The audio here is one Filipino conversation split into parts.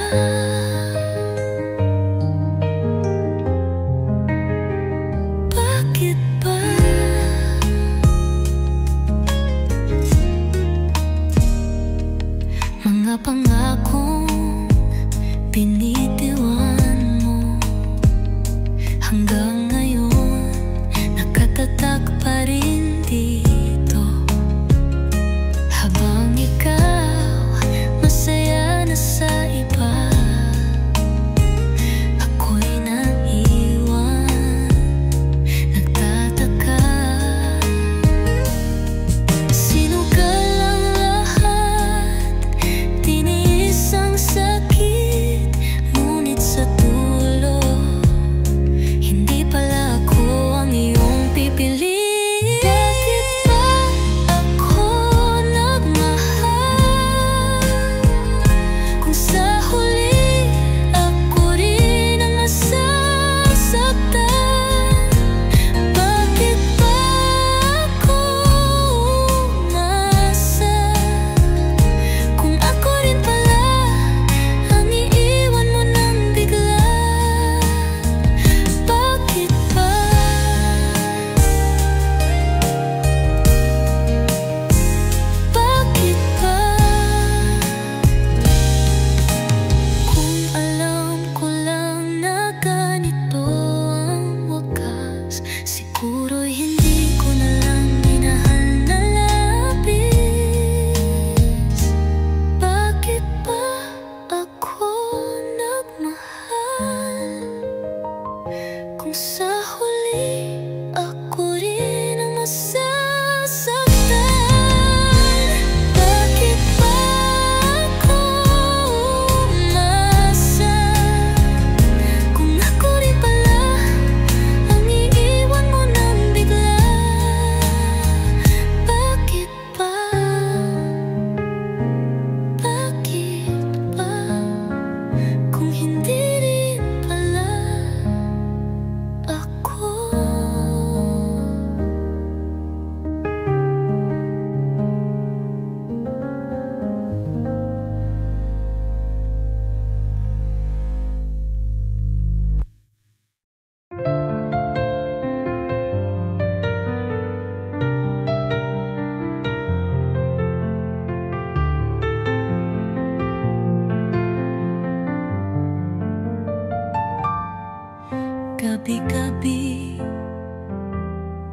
Bakit ba mga pangakong binitiwan mo hanggang ngayon nakatatag pa rin dito? Habang ikaw masaya na sa iba, ako'y naiwan, nagtataka. Sinugal ang lahat, tiniis ang sakit, ngunit sa dulo hindi pala ako ang iyong pipiliin. Bakit ba ako nagmahal kung sa huli ako rin ang nasasaktan? Bakit ba ako umasa kung ako rin pala ang iiwan mo nang bigla? Bakit ba? Bakit ba? Kung alam ko lang na ganito ang wakas, siguro'y hindi ko na lang minahal na labis. Bakit ba ako nagmahal kung sa huli ako rin ang masasaktan? Bakit ba ako umasa kung ako rin pala ang iiwan mo nang bigla? Bakit ba? Bakit ba kung hindi rin pala ako? Gabi-gabi,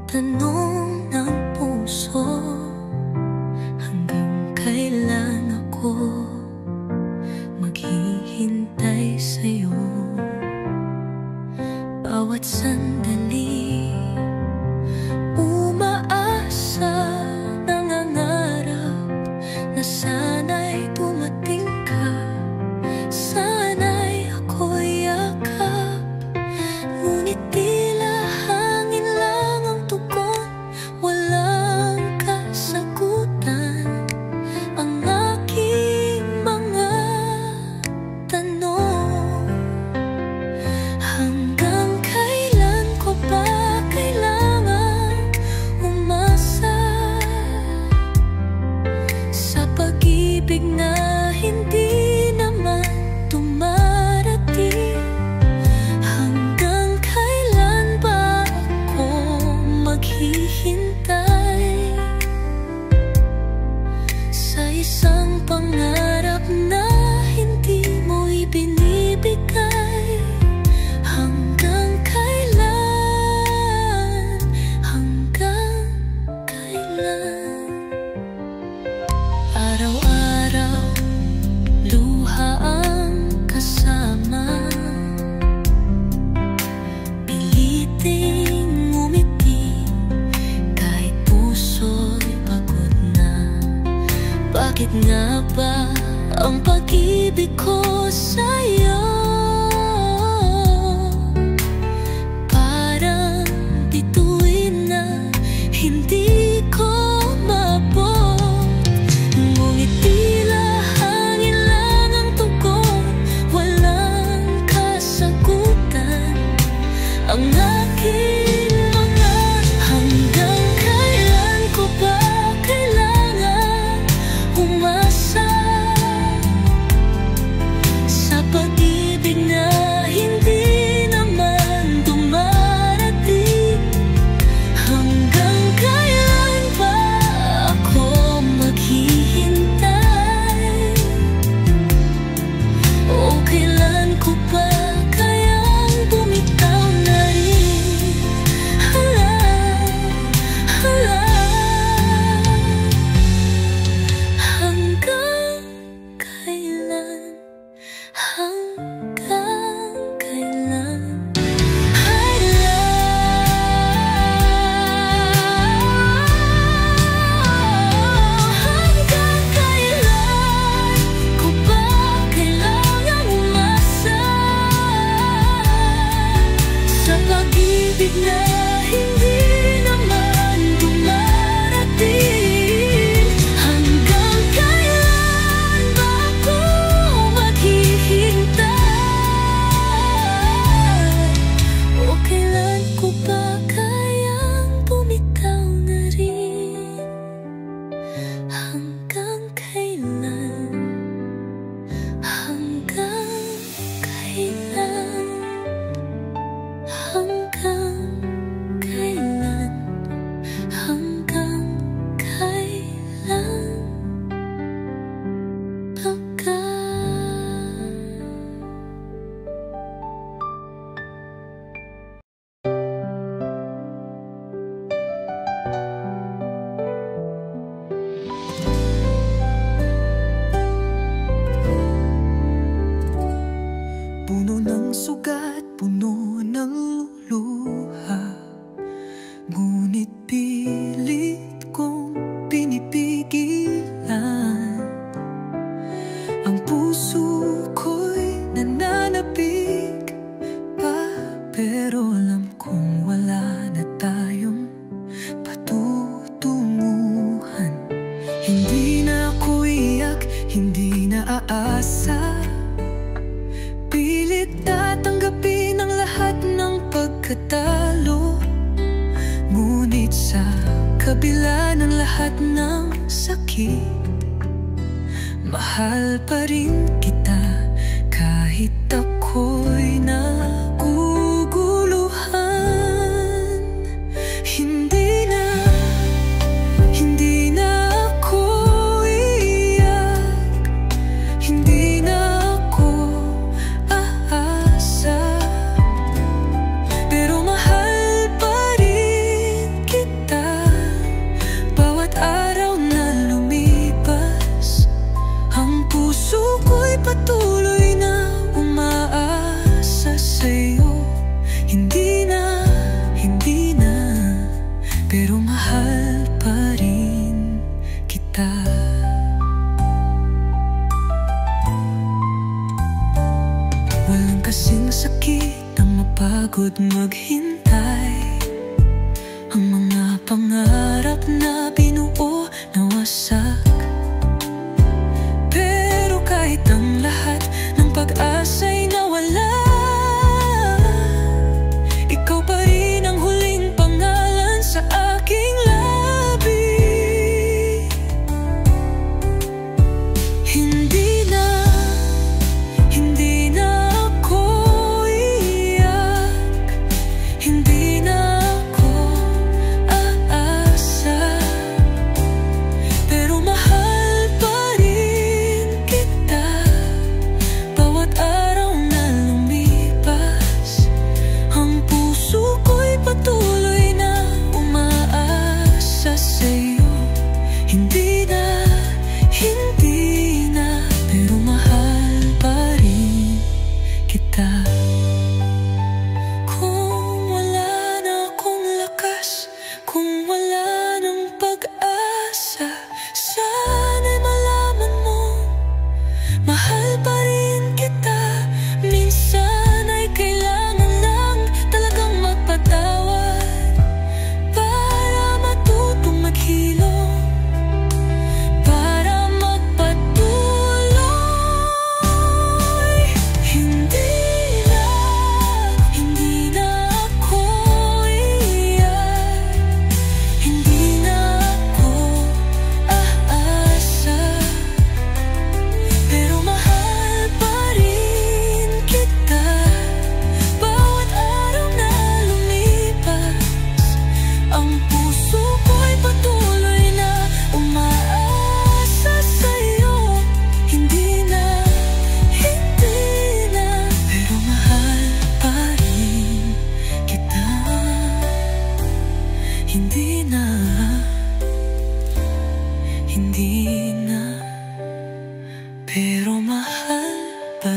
tanong ng puso, hanggang kailan ako maghihintay sa'yo? Bawat sandali, umaasa, nangangarap na sana'y dumating ka, sana'y ako'y yakap. Ngunit tila hangin lang ang tugon, walang kasagutan ang aking mga tanong. Hanggang kailan ko ba kailangan umasa sa pag-ibig na hindi naman dumarating? Hanggang kailan ba ako maghihintay sa isang pangarap na hindi mo ibinibigay? Hanggang kailan? Hanggang kailan? Araw-araw luha ang kasama, piliting ngumiti kahit puso'y pagod na. Bakit nga ba ang pag-ibig ko sa'yo parang bituin na hindi ko mabot? Ngunit tila hangin lang ang tugon, walang kasagutan ang aking mga. Hanggang kailan ko ba kailangan umasa sa hanggang kailan? I love. Hanggang kailan ko ba kailangang umasa sa pag-ibig na hindi naman dumarating? Hanggang kailan ba ako maghihintay? O kailan ko ba kayang bumitaw na rin? Hanggang kailan? Hanggang kailan? Hanggang kailan? Hanggang kailan ba ka? Puno ng sugat, puno ng luha, ngunit pilit kong pinipigilan. Ang puso ko'y nananabik pa, pero alam kong wala na tayong patutunguhan. Hindi na ako iyak, hindi na aasa, pilit tatanggapin ang lahat ng pagkatalo. Ngunit sa kabila ng lahat ng sakit, mahal pa rin kita kahit ako'y naguguluhan. Hindi na ako iyak, hindi na ako aasa, pero mahal pa rin kita. Bawat araw na lumipas, ang puso ko'y patuloy na umaasa sa'yo. Hindi na, pero mahal pa rin kita. Walang kasing sakit ang mapagod maghintay. Ang mga pangarap na binuo nawasak, pero kahit ang lahat ng pag-asa'y nawala, ikaw pa rin ang huling pangalan sa aking labi. Hindi na ako iyak, hindi na ako aasa, pero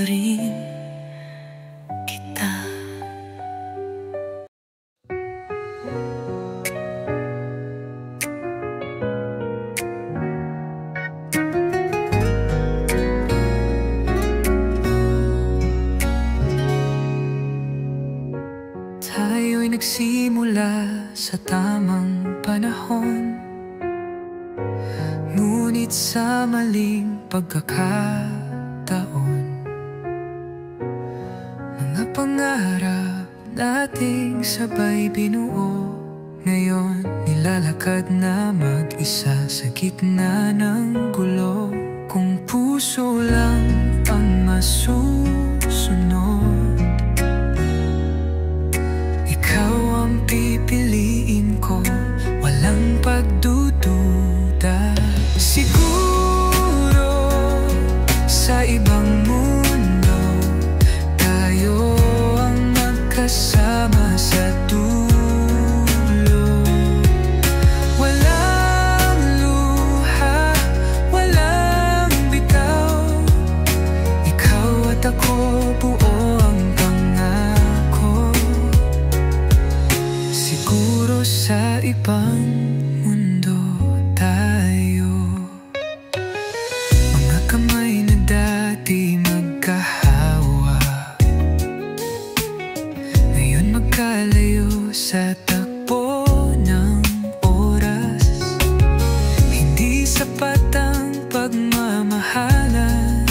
rin kita. Tayo'y nagsimula sa tamang panahon, ngunit sa maling pagkakataon, mga pangarap nating sabay binuo, ngayon nilalakad na mag-isa sa gitna ng gulo. Kung puso lang ang masusunod, ikaw ang pipiliin ko, walang pagdududa. Siguro sa ibang mundo, tayo ang magkasama sa dulo. Walang luha, walang bitaw, ikaw at ako, buo ang pangako. Siguro sa ibang mundo tayo, mga kamay na dati magkahawak, ngayon magkalayo sa takbo ng oras. Hindi sapat ang pagmamahalan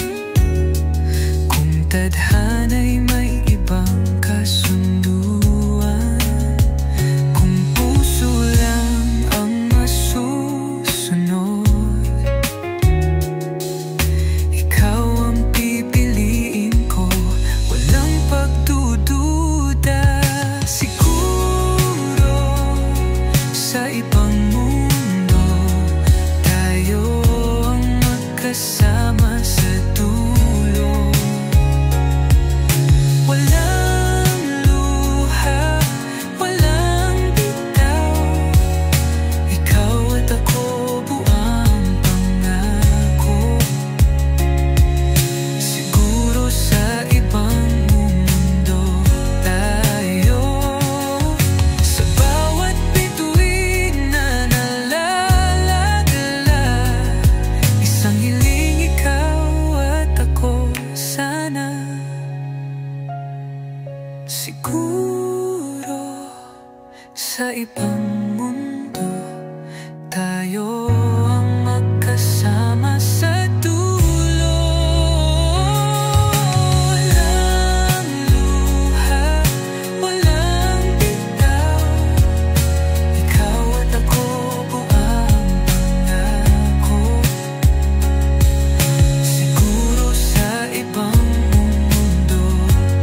kung tadhana'y may ibang kasunduan. Kung puso lang ang masusunod, ikaw ang pipiliin ko, walang pagdududa. Siguro sa ibang mundo, tayo ang magkasama sa dulo. Walang luha, walang bitaw, ikaw at ako, buang pangako. Siguro sa ibang mundo tayo, sa bawat bituin na nalaladala, isang hiling ikaw at ako sana. Siguro sa ibang mundo, tayo ang magkasama sa dulo. Walang luha, walang bitaw, ikaw at ako, buang pangako. Siguro sa ibang mundo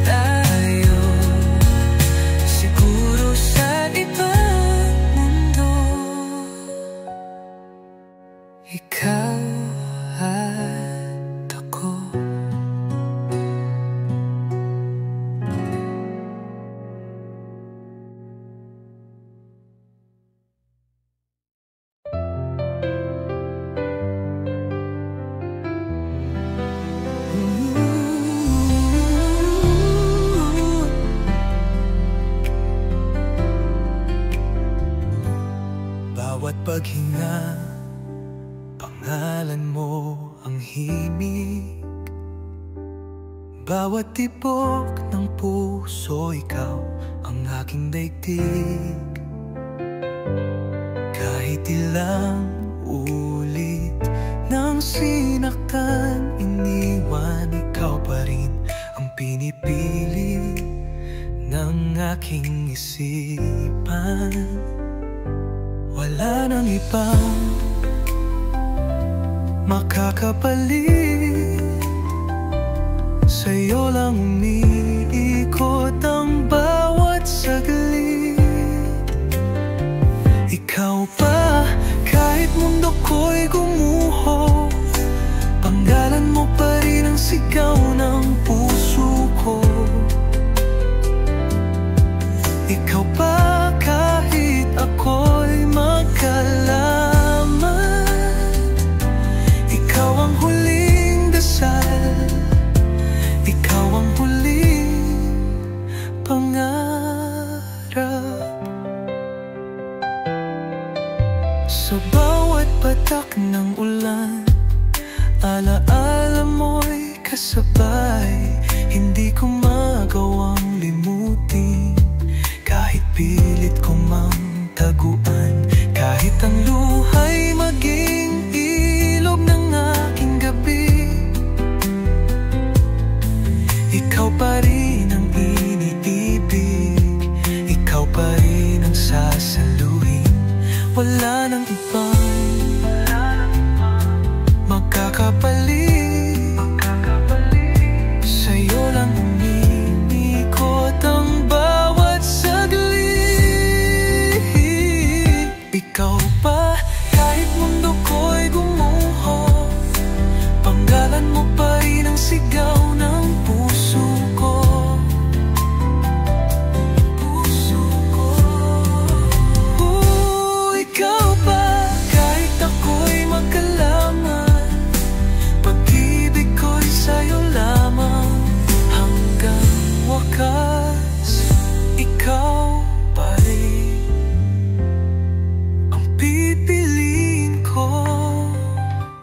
tayo, siguro sa ibang mundo, ikaw at ako. Bawat paghinga, pangalan mo ang himig. Bawat tibok ng puso, ikaw ang aking daigdig. Kahit ilang ulit nang sinaktan, iniwan, ikaw pa rin ang pinipili ng aking isipan. Wala nang ibang makakapalit, sa'yo lang umiikot ang bawat saglit. Ikaw pa, kahit mundo ko'y gumuho, panggalan mo pa rin ang sigaw ng puso ko. Ikaw pa, kahit ako'y magkalaman, ikaw ang huling dasal, Ikaw pa rin ang iniibig, ikaw pa rin ang sasaluhin. Wala nang ibang magkakapalit, sa'yo lang umiikot ang bawat saglit. Ikaw pa, kahit mundo ko'y gumuho, panggalan mo pa rin ang sigaw ng puso ko. Ikaw pa, kahit ako'y magkalaman, pag-ibig ko'y sa'yo lamang hanggang wakas. Ikaw pa rin ang pipiliin ko.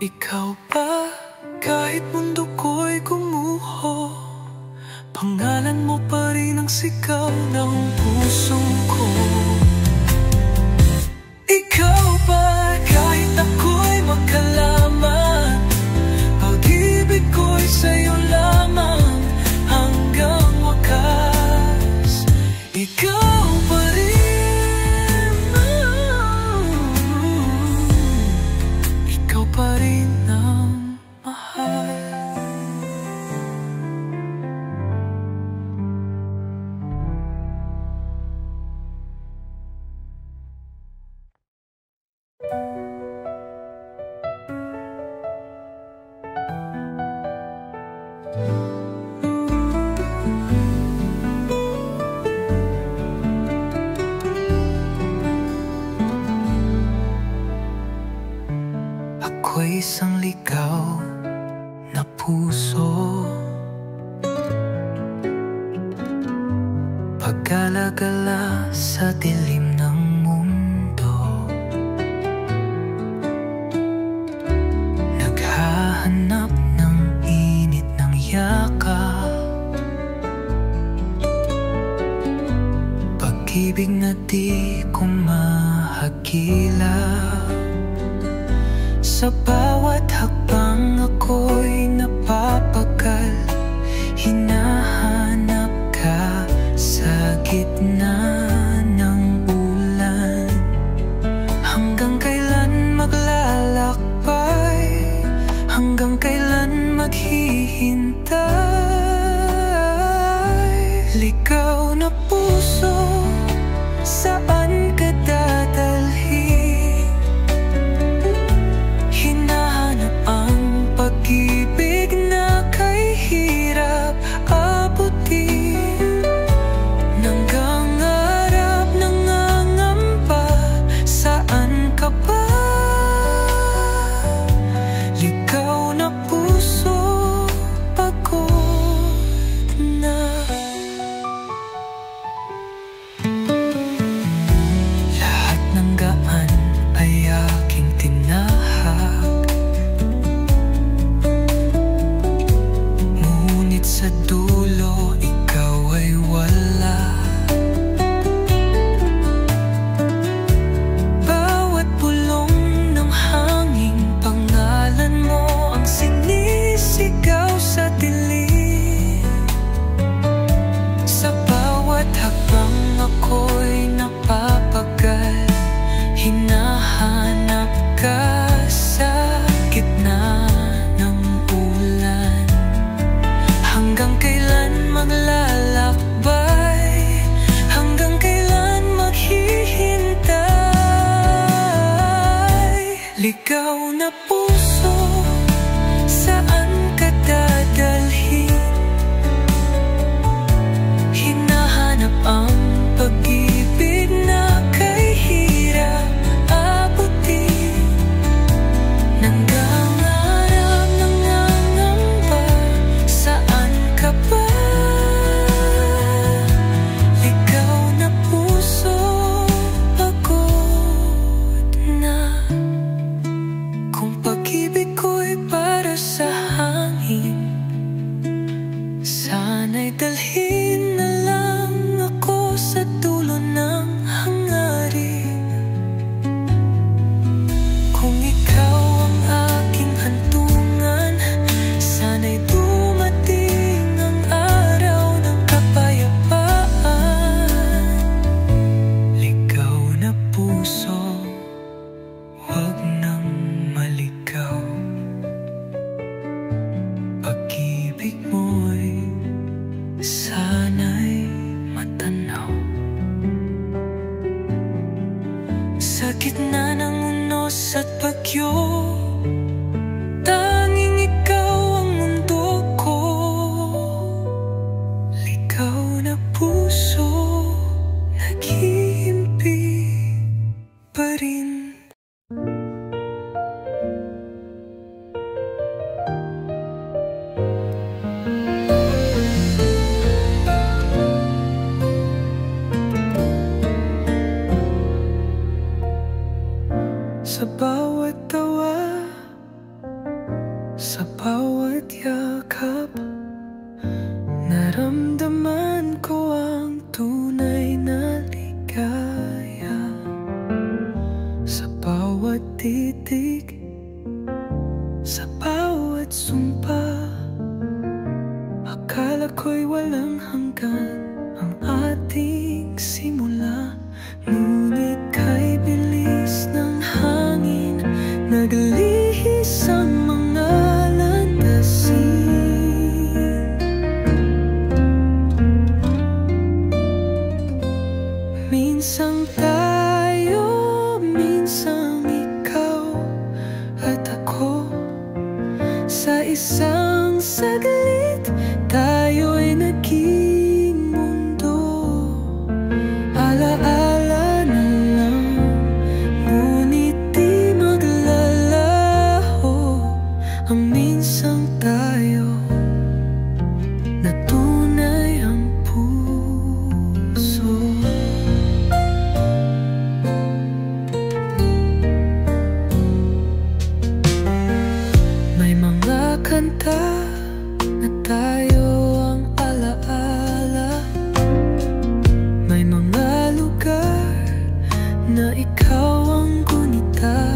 Ikaw pa, kahit mundo ko'y gumuho, pangalan mo pa rin ang sigaw ng puso ko. Ikaw pa, kahit ako'y magkalaman, pag-ibig ko'y sa'yo lamang hanggang wakas. Ikaw pa rin, ikaw pa rin ang mahal. Ako'y isang ligaw na puso, pag-alagala sa dilim ng mundo, naghahanap ng init ng yakap, pag-ibig na di ko mahagilap. Sa bawat hakbang ako'y napapagal, hinahanap ka sa gitna ng ulan. Hanggang kailan maglalakbay, hanggang kailan maghihintay? Ligaw na puso, saan ka dadalhin? Hinahanap ang pag-ibig na kay hirap abutin. Nanggangarap, nangangamba, saan ka ba? Ligaw na puso, pagod na. Lahat ng gaan ay aking tinahak, ngunit sa dulo ikaw ay wala. Bawat bulong ng hangin, pangalan mo ang sinisigaw sa dilim. Sa bawat hakbang ako'y napapagal, hinahanap ka sa gitna ng ulan. Hanggang kailan maglalakbay, hanggang kailan maghihintay? Ligaw na puso, saan ka dadalhin? Hinahanap ang pag-ibig na kay hirap abutin. Nanggangarap, nangangamba, saan ka ba? Ligaw na puso, pagod na. Kung pag-ibig ko'y para sa hangin, sana'y dalhin na lang ako sa dulo ng hangarin. Kung ikaw ang aking hantungan, sana'y dumating ang Naramdaman ko ang tunay na ligaya sa bawat titig, sa bawat sumpa. Akala ko'y walang hanggan ang ating simula, ngunit kay bilis ng hangin naglihis ang mga landasin. Minsan tayo, minsan ikaw at ako. Sa isang saglit tayo'y naging mundo. Alaala na lang, ngunit di maglalaho ang minsang tayo na tunay ang puso. May mga kanta na tayo ang alaala, may mga lugar na ikaw ang gunita.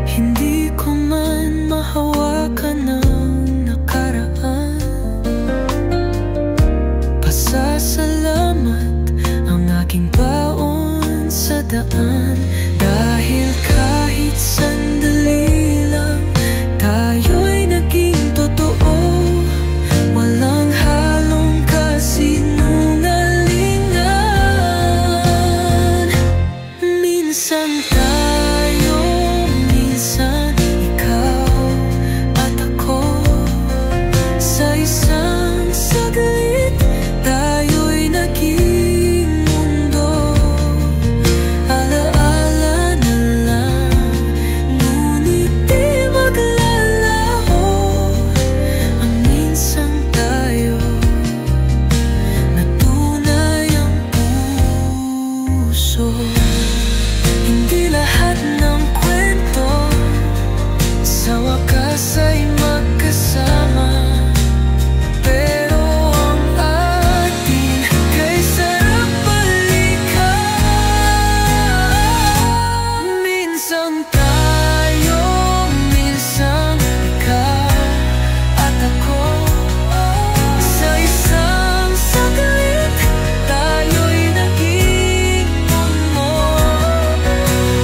Hindi ko man mahawakan ng nakaraan, pasasalamat ang aking baon sa daan. Dahil kahit sandali lang tayo'y naging totoo, walang halong kasinungalingan. Minsan tayo, minsan ikaw at ako. Sa isang saglit tayo'y naging mundo. Alaala na lang, ngunit di maglalaho ang minsang tayo na tunay ang puso. Hindi lahat ng kwento sa wakas ay magkasama, pero ang atin kay sarap balikan. Minsan tayo, minsan ikaw at ako. Sa isang saglit tayo'y naging mundo.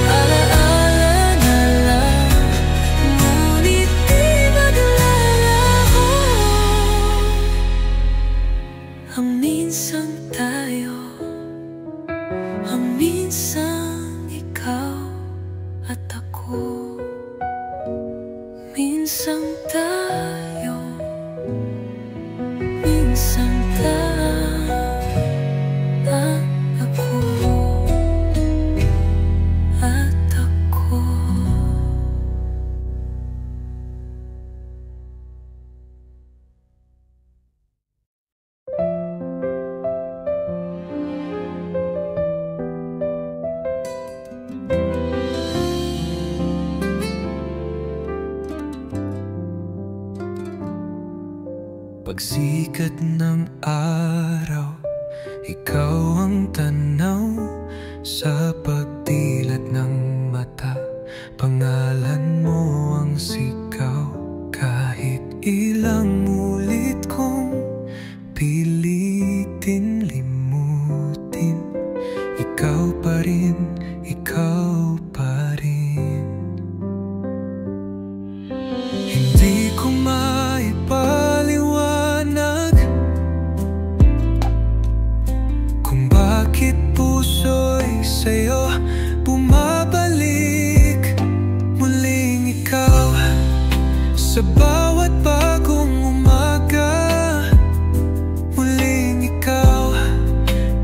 Alaala na lang, ngunit di maglalaho ang minsang tayo, ang minsang ikaw at ako. Minsang tayo, minsang ako at ako. Pagsikat ng araw, ikaw ang tanaw sa pagdilat ng mata. Pangalan mo ang sigaw, kahit ilang ulit kong pilitin limutin. Ikaw pa rin, ikaw pa rin. Hindi ko maipaliwanag kung bakit puso'y sa'yo bumabalik. Muling ikaw sa bawat bagong umaga. Muling ikaw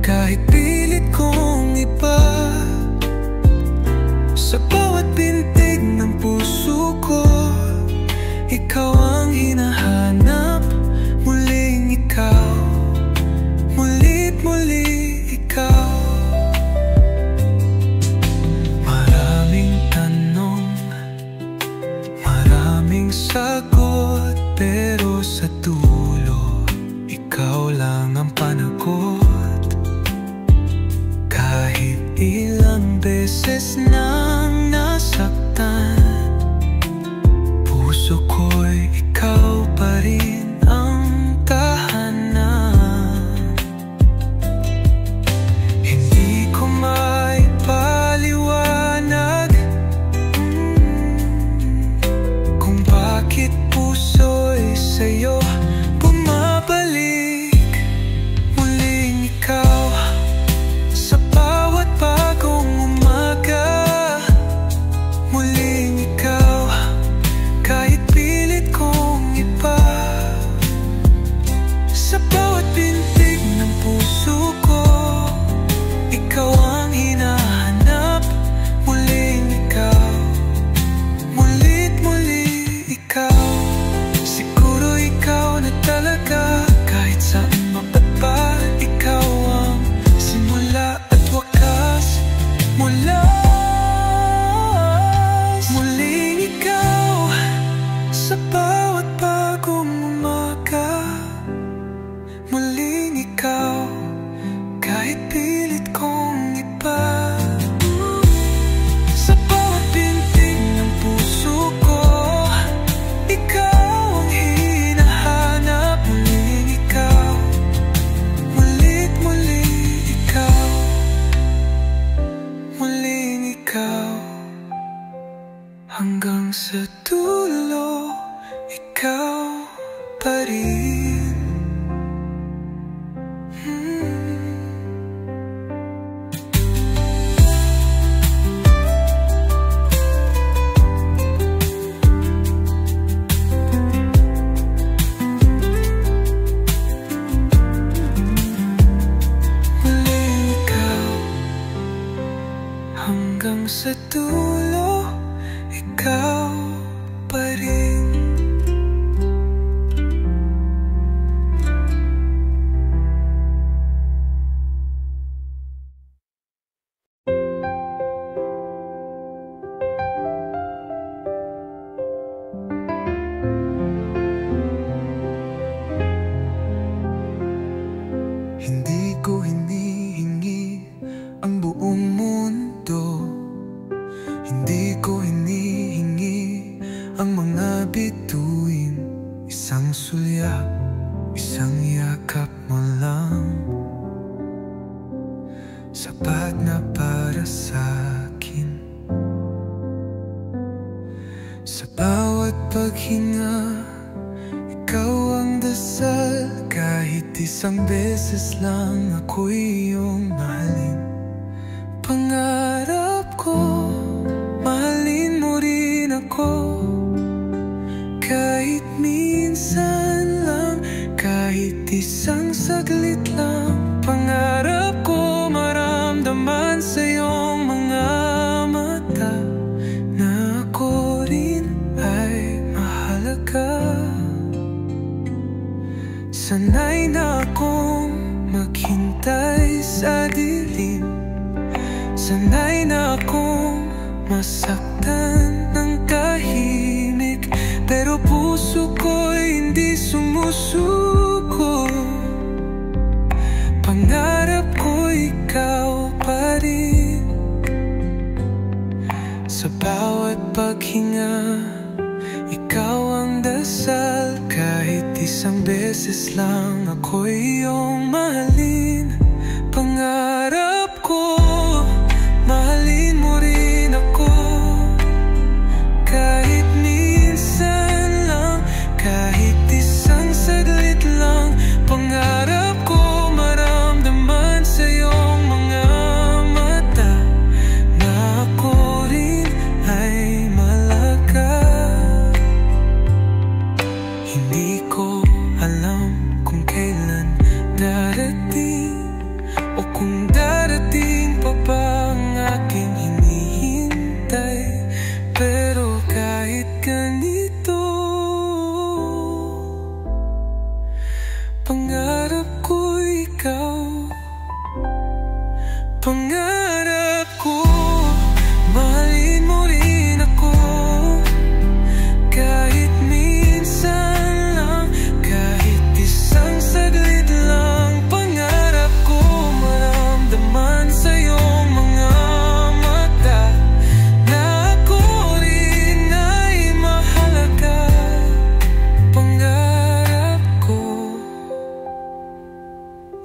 kahit pilit kong iba. Sa bawat bintig ng puso ko, ikaw ang hinahanap. Muling ikaw, mulit muli ikaw. Maraming tanong, maraming sagot, pero sa dulo dulo, ikaw pa rin. Hindi ko hinihingi ang buong mundo, hindi ko hinihingi ang mga bituin. Isang sulyap, isang yakap mo lang, sapat na para sa'kin. Sa bawat paghinga, ikaw ang dasal. Kahit isang beses lang ako'y iyong mahalin. Pangarap ko, mahalin mo rin ako. Kahit minsan lang, kahit isang saglit lang. Pangarap ko maramdaman sa iyong mga mata na ako rin ay mahalaga. Sanay na akong maghintay sa dilim, sanay na akong masaktan ng tahimik, pero puso ko'y hindi sumusuko. Pangarap ko ikaw pa rin. Sa bawat paghinga, ikaw ang dasal. Kahit isang beses lang ako'y iyong mahalin. Pangarap ko, mahalin mo rin ako. Kahit minsan lang, kahit isang saglit lang. Pangarap ko maramdaman sa iyong mga mata na ako rin ay malaga. Hindi ko alam kung kailan darating, o kung darating pa ba ang aking hinihintay. Pero kahit ganito, pangarap ko ikaw. Pangarap ko, mahalin mo rin ako. Kahit minsan lang, kahit isang saglit lang. Pangarap ko maramdaman sa iyong mga mata na ako rin ay mahalaga. Pangarap ko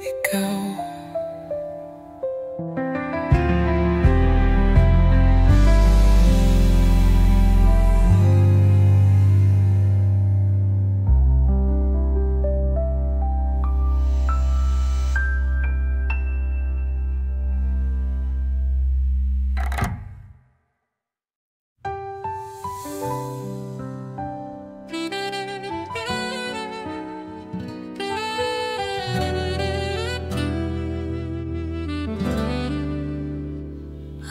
ikaw.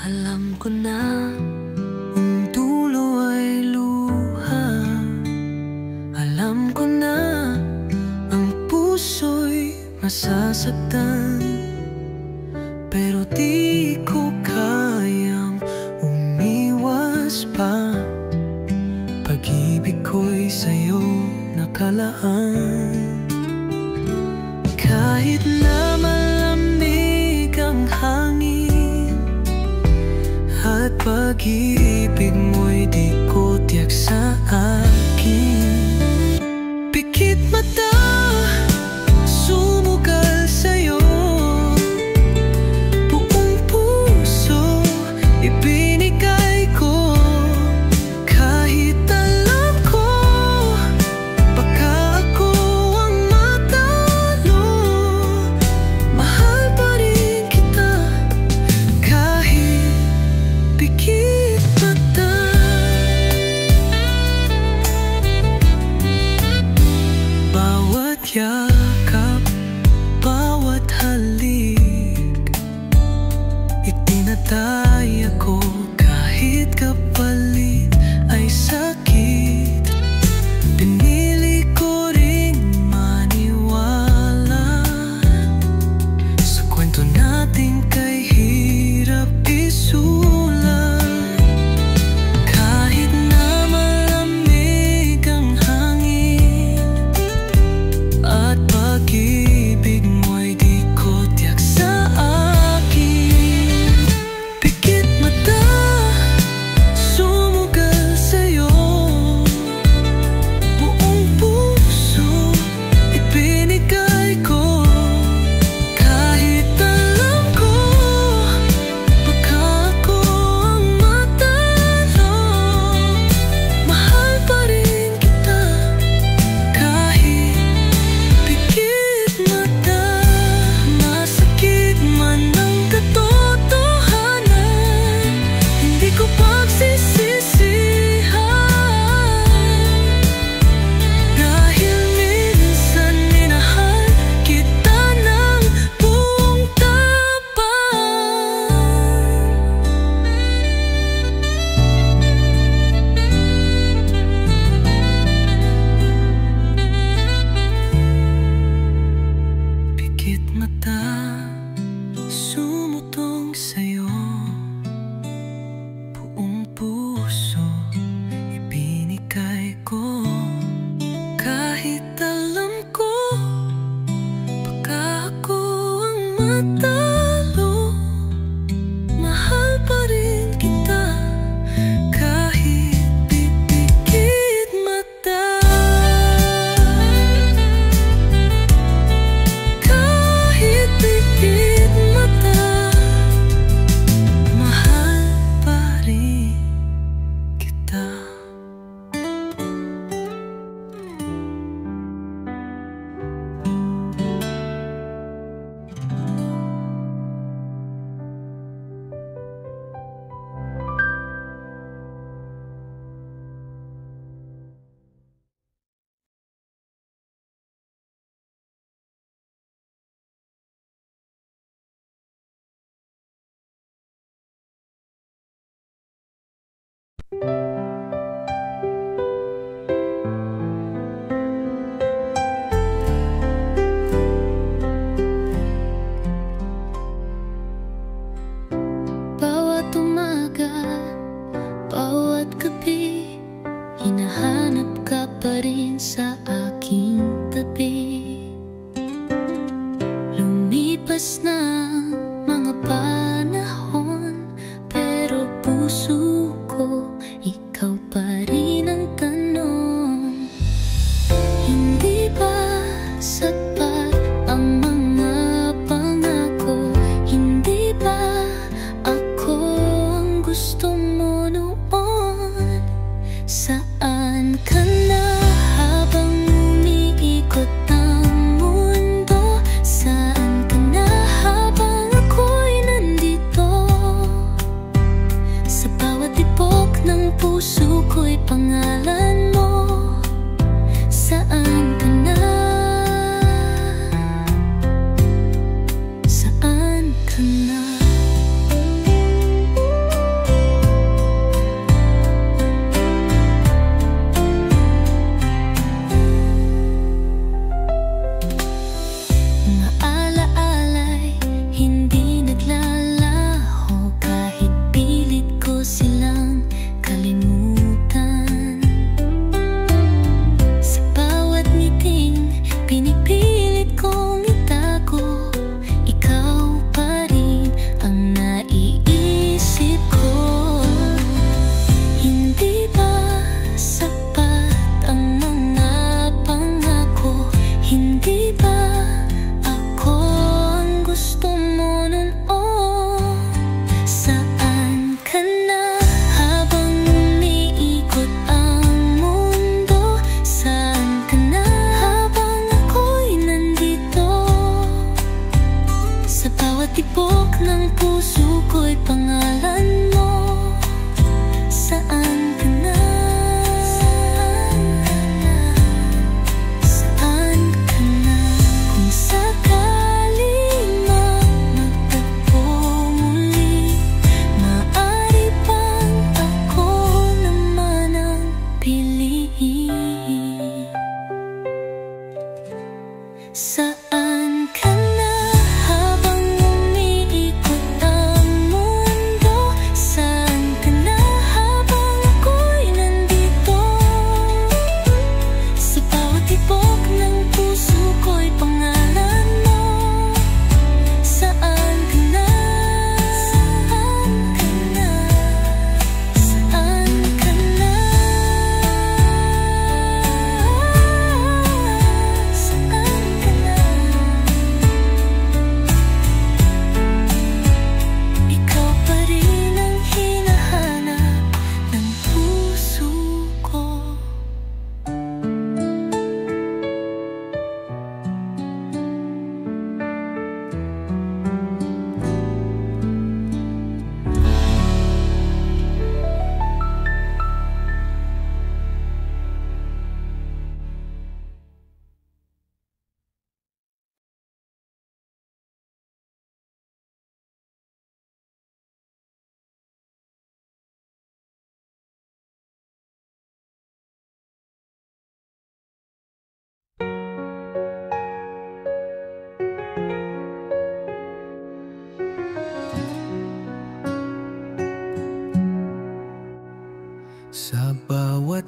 Alam ko na ang dulo ay luha. Alam ko na ang puso'y masasaktan, pero di ko kayang umiwas pa. Pag-ibig ko'y sa'yo nakalaan. Kahit na malamig ang hangin, at pag-ibig mo'y di ko tiyak sa akin. Pikit mata, sumugal sa'yo, buong puso ibinigay ko. Kahit alam ko baka ako ang matalo, mahal pa rin kita. Kahit pikit mata, bawat yakap, bawat halik, itinatay ako kahit Pikit mata, sumutong sa'yo. Buong puso, ibinigay ko. Kahit alam ko, baka ako ang matalo, mahal pa rin kita. Kahit pipikit mata, kahit pikit mata, mahal pa rin kita. Bawat umaga, bawat gabi, hinahanap ka pa rin sa aking tabi. Lumipas na ang mga panahon, pero puso ko, ikaw pa rin ang tanong. Hindi ba sapat ang mga pangako? Hindi ba ako ang gusto mo noon? Saan ka na habang umiikot ang mundo? Saan ka na habang ako'y nandito? Sa bawat tibok ng puso ko'y pangalan mo. Saan ka na? Saan ka na? Mga alaala'y hindi naglalaho, kahit pilit ko silang kalimutan. Sa bawat ngiting pinipilit kong itago, ikaw pa rin ang naiisip ko. Hindi ba sapat ang mga pangako? Hindi ba ako ang gusto mo noon? Saan ka na habang umiikot ang mundo? Saan ka na habang ako'y nandito? Sa bawat tibok ng puso ko'y pangalan mo. Saan ka na? Saan ka na? Kung sakaling magtagpo muli, maaari bang ako naman ang piliin? Saan ka na habang umiikot ang mundo? Saan ka na habang ako'y nandito? Sa bawat tibok ng puso ko'y pangalan mo. Saan ka na? Saan ka na? Saan ka na? Saan ka na?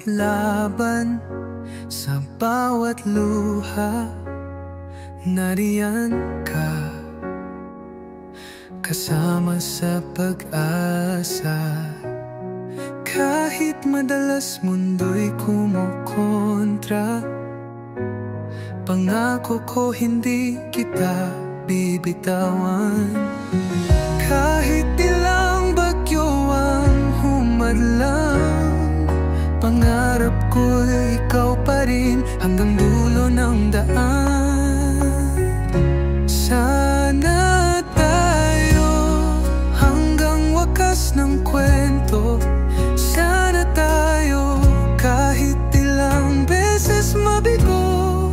laban sa bawat luha. Nariyan ka, kasama sa pag-asa. Kahit madalas mundo'y kumukontra, pangako ko hindi kita bibitawan. Kahit ilang bagyo ang humadlang, pangarap ko'y ikaw pa rin hanggang dulo ng daan. Sana tayo hanggang wakas ng kwento. Sana tayo kahit ilang beses mabigo.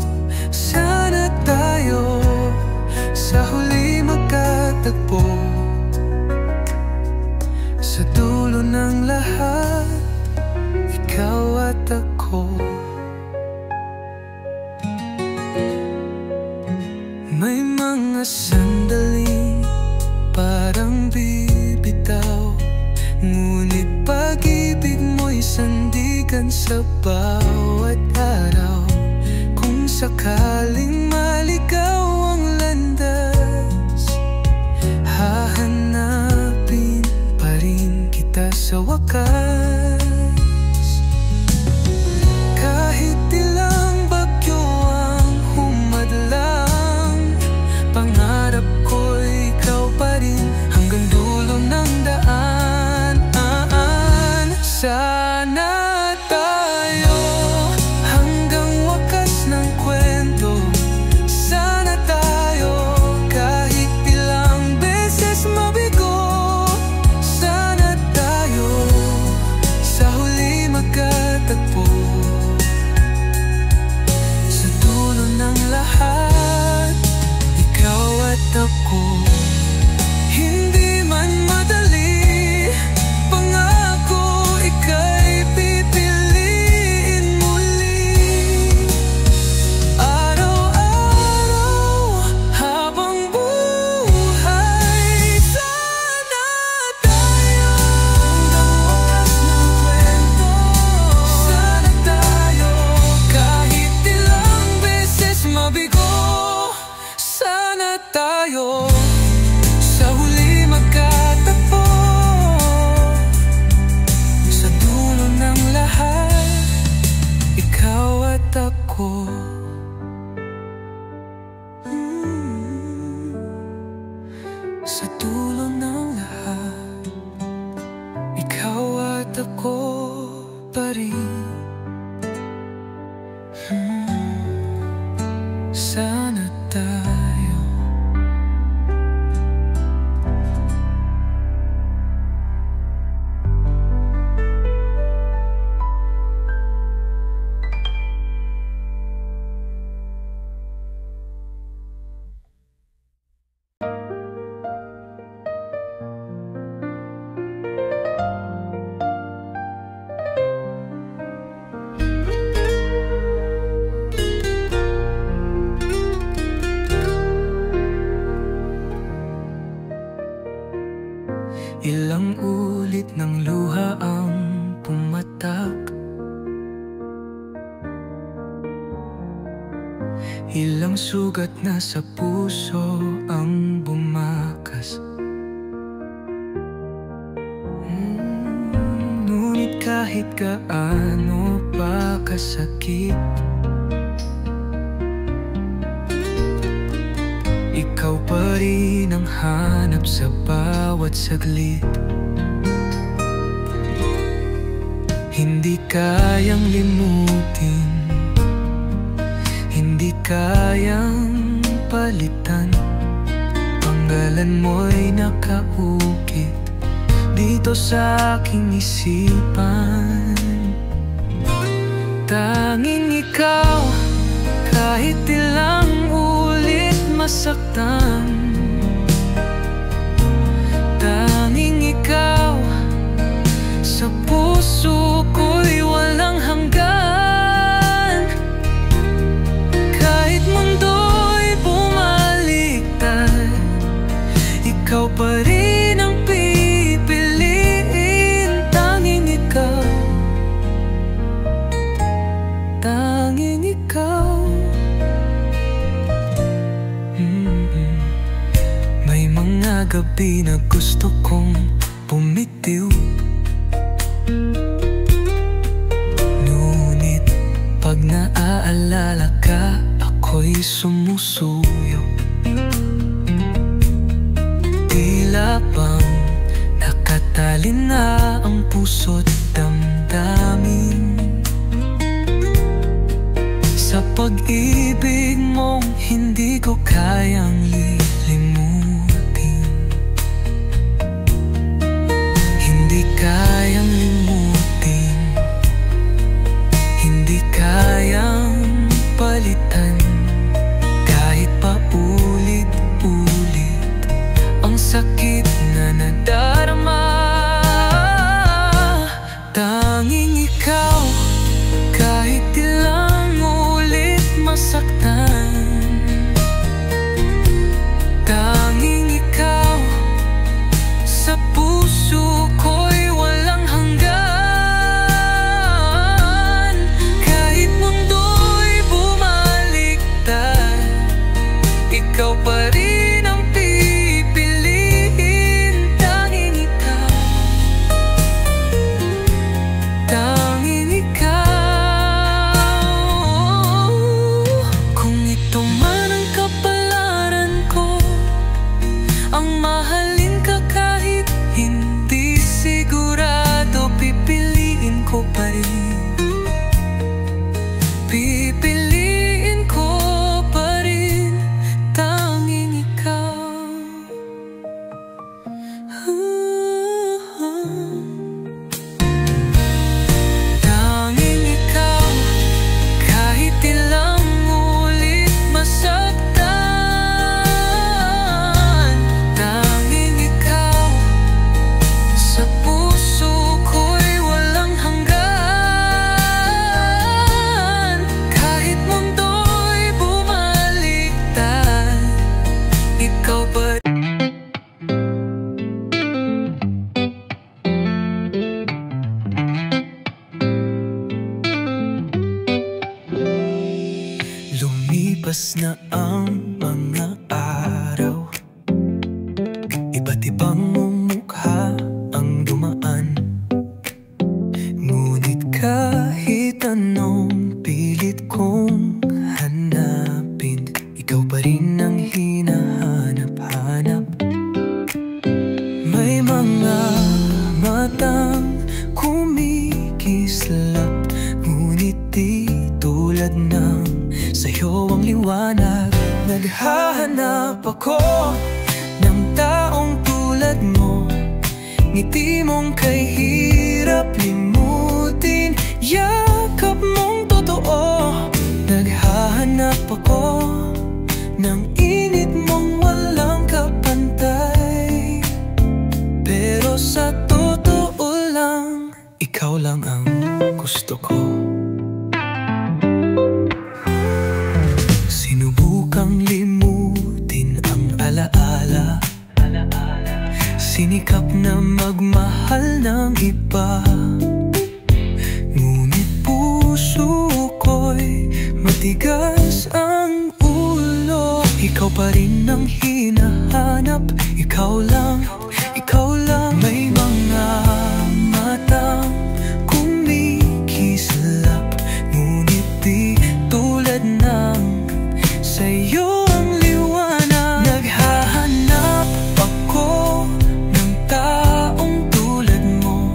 Sana tayo sa huli magkatagpo. Sa dulo ng lahat, ikaw at ako. May mga sandali parang bibitaw, ngunit pag-ibig mo'y sandigan sa bawat araw. Kung sakaling maligaw ang landas, hahanapin pa rin kita sa wakas. Kahit ilang bagyo ang humadlang, pangarap ko'y ikaw pa rin hanggang dulo ng daan. Sana tayo hanggang wakas ng kwento. Sana tayo kahit ilang beses mabigo. Sana tayo sa huli magkatagpo. Sa dulo ng lahat, ikaw at ako. Hindi man madali, pangako ika'y pipiliin muli. Araw-araw habang buhay, sana tayo hanggang wakas ng kwento. Sana tayo kahit ilang beses mabigo. Sana tayo sa huli magkatagpo. Sa dulo ng lahat, ikaw at ako. Sa dulo ng lahat, ikaw at ako pa rin. Sana tayo. Ilang ulit ng luha ang pumatak, ilang sugat na sa puso ang bumakas. Ngunit kahit gaano pa kasakit, ikaw pa rin ang hanap sa bawat saglit. Hindi kayang limutin, hindi kayang palitan. Pangalan mo'y nakaukit dito sa aking isipan. Tanging ikaw, kahit ilang ulit masaktan. Tanging ikaw, sa puso ko'y walang hanggan. Kahit mundo'y bumaliktad, ikaw pa rin ang pipiliin. Tanging ikaw, gabi na gusto kong bumitiw. Ngunit pag naaalala ka, ako'y sumusuyo. Tila bang nakatali na ang puso't damdamin sa pag-ibig mong hindi ko kayang lilimutin. Hindi kayang limutin, hindi kayang palitan. Kahit pa ulit-ulit ang sakit na nadarama, tanging ikaw, kahit ilang ulit masaktan. Tanging ikaw, sa puso ko'y walang hanggan. Kahit mundo'y bumaliktad, ikaw pa rin ang pipiliin. Tanging ikaw, tanging ikaw. Kung ito man ang kapalaran ko, ang mahalin ka kahit hindi sigurado, pipiliin ko pa rin. Pipiliin ko pa rin. Tanging ikaw. Tanging ikaw, kahit ilang ulit masaktan. Tanging ikaw, sa puso ko'y walang hanggan. Kahit mundo'y bumaliktad, ikaw pa rin. Lumipas na ang mga araw, iba't ibang mukha ang dumaan. Ngunit kahit anong pilit kong hanapin, ikaw pa rin ang hinahanap-hanap. May mga matang kumikislap, ngunit di tulad ng sa'yo ang liwanag. Naghahanap ako ng taong tulad mo, ngiti mong kay hirap limutin, yakap mong totoo. Naghahanap ako ng init mong walang kapantay, pero sa totoo lang, ikaw lang ang gusto ko. Sinubukang limutin ang alaala, sinikap na magmahal ng iba. Ngunit puso ko'y matigas ang ulo. Ikaw pa rin ang hinahanap, ikaw lang, ikaw lang. May mga matang kumikislap, ngunit di tulad ng sa'yo ang liwanag. Naghahanap ako ng taong tulad mo,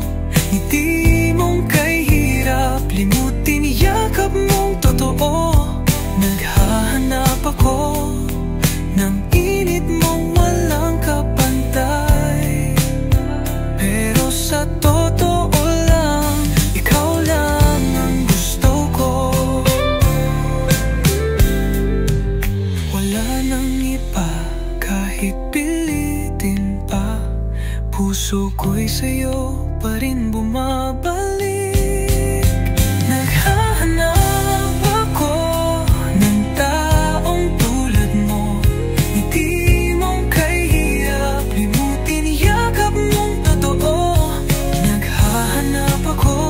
ngiti mong kay hirap limutin, yakap mong totoo. Naghahanap ako ng init mong walang kapantay, pero sa totoo lang, ikaw lang ang gusto ko. Wala nang iba, kahit pilitin pa, puso ko'y sa'yo pa rin bumabalik. Naghahanap ako ng taong tulad mo, ngiti mong kay hirap limutin, yakap mong totoo. Naghahanap ako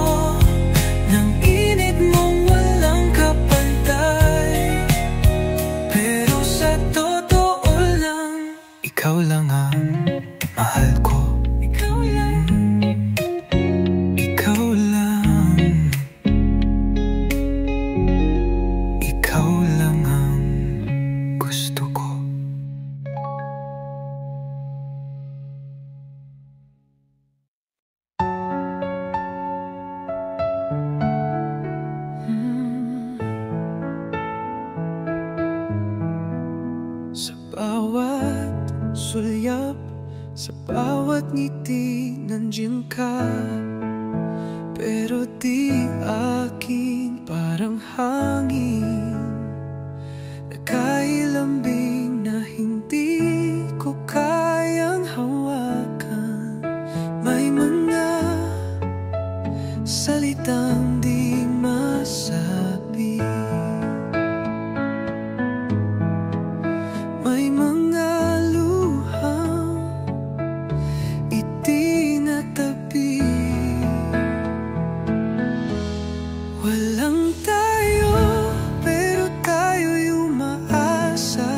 ng init mong walang kapantay, pero sa totoo lang, ikaw lang ang bawat sulyap, sa bawat ngiti nandiyan ka. Pero di akin, parang hangin nakailambing na hindi ko kayang hawakan. May mga salitang di masabi, may mga luhang itinatabi. Walang tayo, pero tayo'y umaasa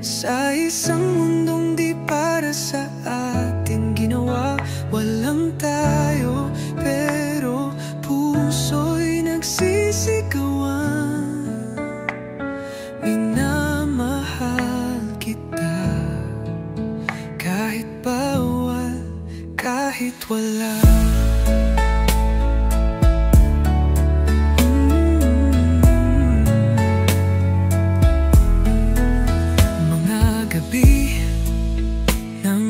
sa isang mundong di para sa atin ginawa. Walang tayo, pero puso'y nagsisigawan. Minamahal kita, kahit bawal, kahit wala. Mga gabi ng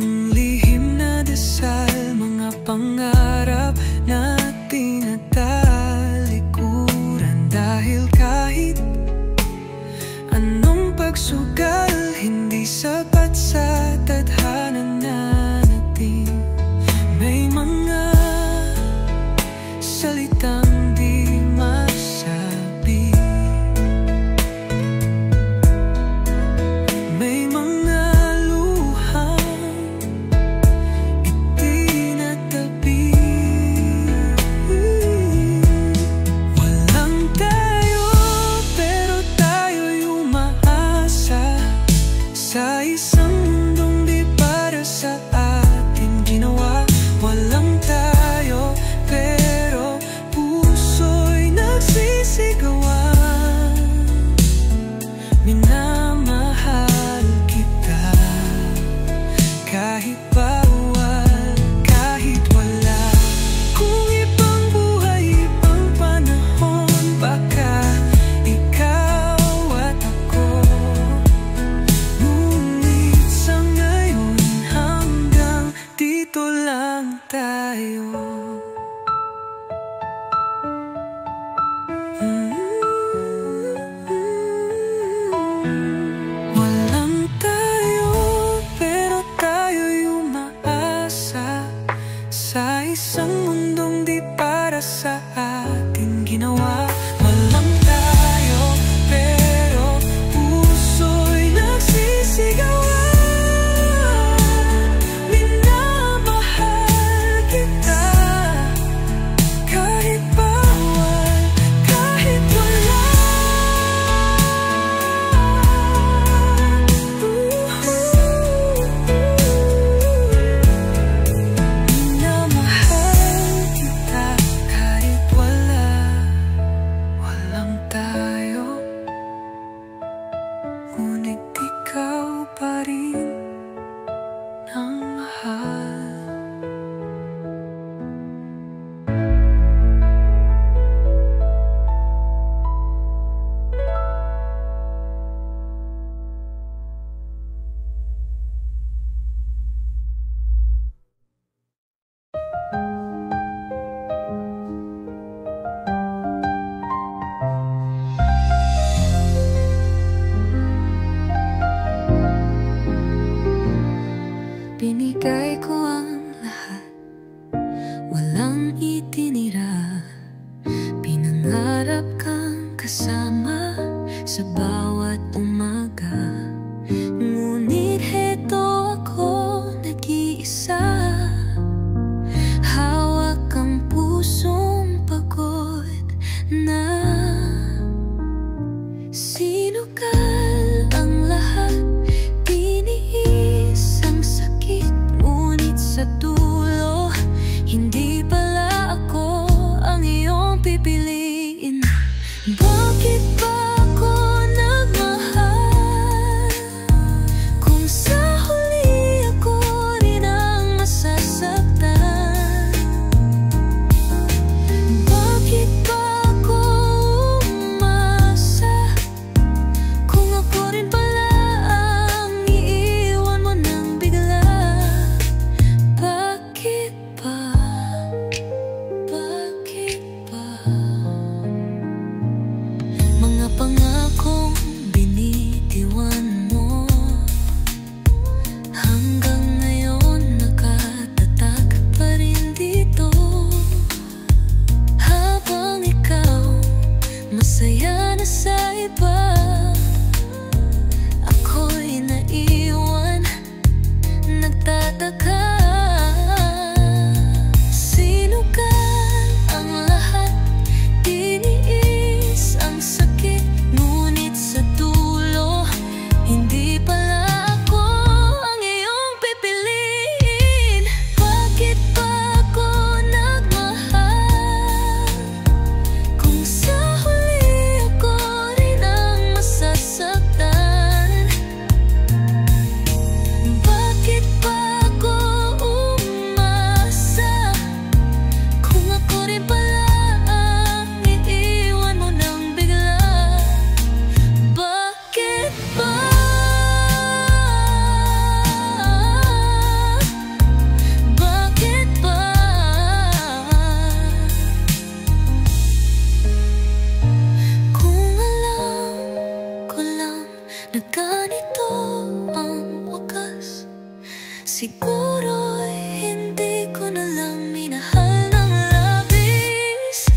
Siguro'y hindi ko na lang minahal ng labis.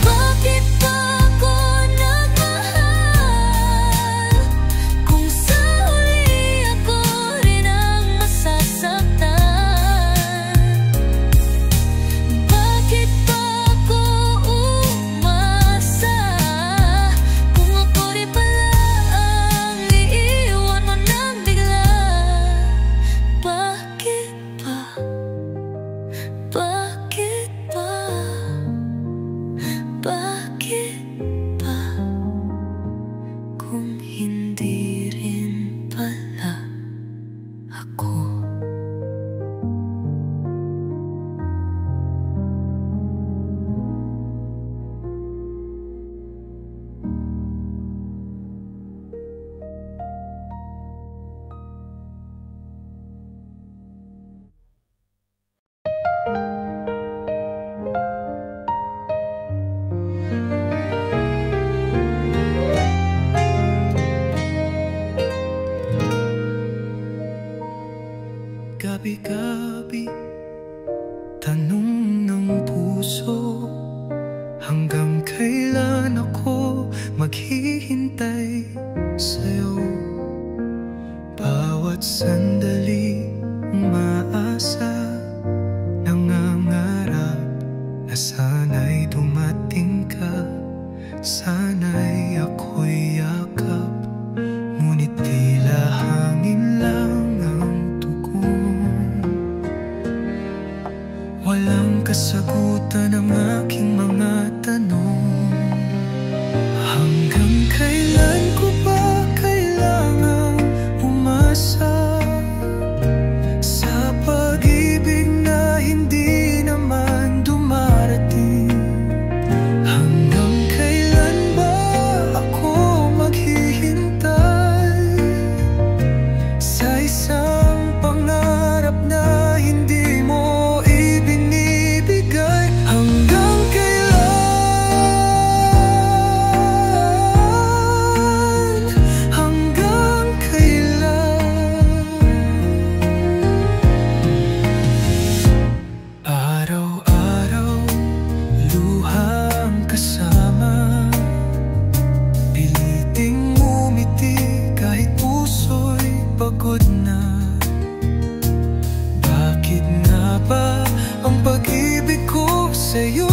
Bakit pa ako nagmahal kung sa huli ako rin ang masasaktan? Bakit pa ako umasa kung ako rin pala ang iiwan mo nang bigla? Bakit pa? Bakit pa? Bakit pa? Kung hindi rin pala ako. Gabi-gabi, tanong ng puso, hanggang kailan ako maghihintay sa'yo? Bawat sandali umaasa, nangangarap na sana'y dumating ka, sana'y ako'y yakap, ngunit tila hangin lang ang tugon. Walang kasagutan ang aking mga tanong. Hanggang kailan ko ba kailangang umasa sa pag-ibig na hindi naman dumarating? Hanggang kailan ba ako maghihintay sa isang pangarap na hindi mo ibinibigay? Hanggang kailan? Hanggang kailan? Araw-araw, luhang kasama, piliting ngumiti kahit puso'y pagod na. Bakit nga ba ang pag-ibig ko sa'yo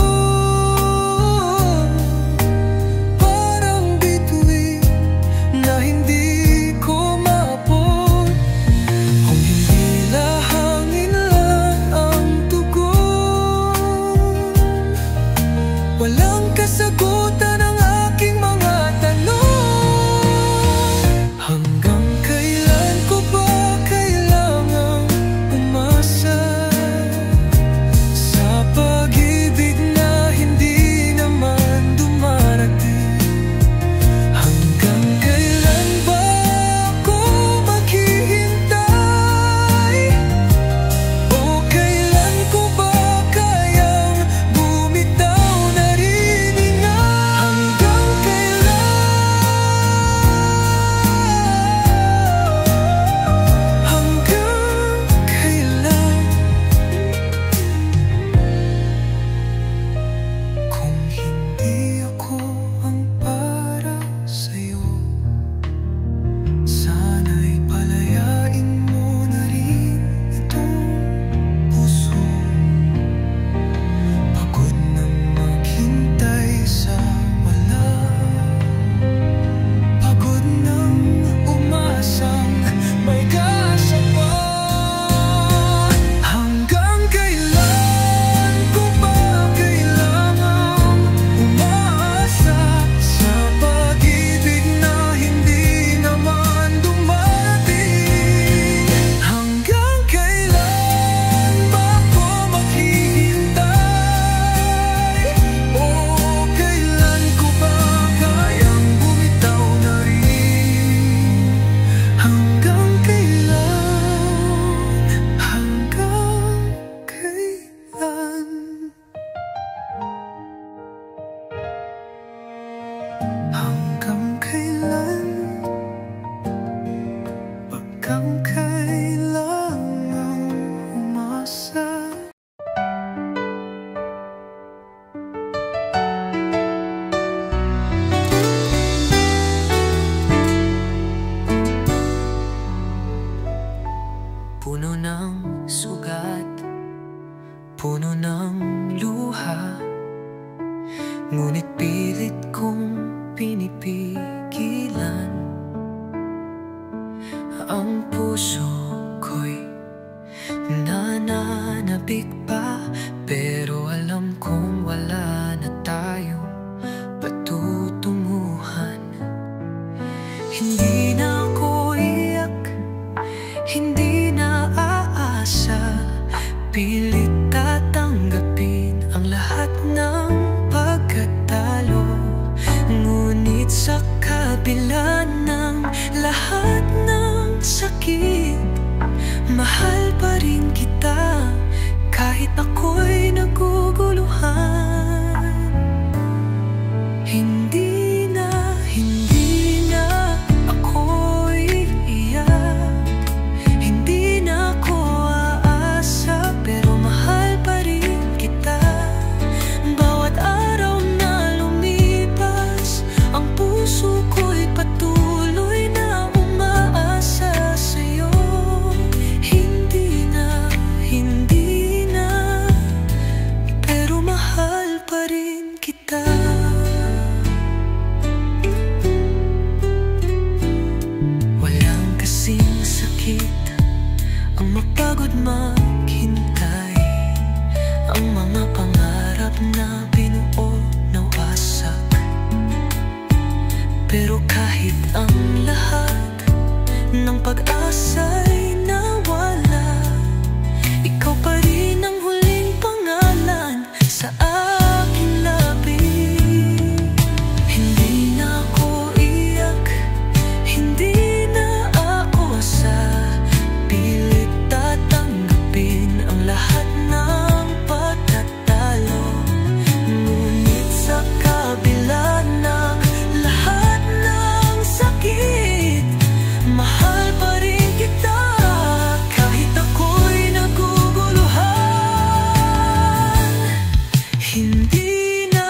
parang bituin na hindi ko maabot? Kung hindi lahangin lang ang tugon, walang kasagutan ang aking mga tanong. Hanggang kailan ko ba kailangang umasa sa pag-ibig na hindi naman dumarating? Hanggang kailan ba ako maghihintay? O kailan ko ba kayang bumitaw na rin nga? Hanggang kailan? Hanggang kailan? Kung hindi ako ang para sa'yo, sana'y palayain mo na rin itong puso. Pagod nang maghintay sa wala, pagod nang umasang may gasa pa. Hanggang kailan ko ba kailangang umaasa sa pag-ibig na hindi naman dumarating? Hanggang kailan ba ako maghihintay? O kailan ko ba kayang bumitaw na rin? Hanggang kailan? Hanggang kailan? Hanggang kailan? Hanggang kailangan? puno ng sugat, puno ng luha. Ngunit pilit kong pinipigilan ang puso ko'y nananabik pa. Pero alam kong wala na tayong patutunguhan. Hindi na ako iyak, hindi na aasa. Pilit tatanggapin ang lahat ng pagkatalo. Ngunit sa kabila ng lahat ng sakit, mahal pa rin kita kahit ako'y naguguluhan. Hindi na ako iiyak, hindi na ako aasa. Pero mahal pa rin kita. Bawat araw na lumipas, ang puso ko'y patuloy na umaasa sa'yo. Hindi na, pero mahal pa rin kita. Walang kasing sakit ang mapagod maghintay. Ang mga pangarap na binuo nawasak. Pero kahit ang lahat ng pag-asa'y nawala, ikaw pa rin ang huling pangalan sa aking labi. Hindi na ako iyak, hindi na ako asa. Pilit tatanggapin ang lahat ng pagkatalo. Ngunit sa kabila ng lahat ng sakit, mahal pa rin kita kahit ako'y naguguluhan. Hindi na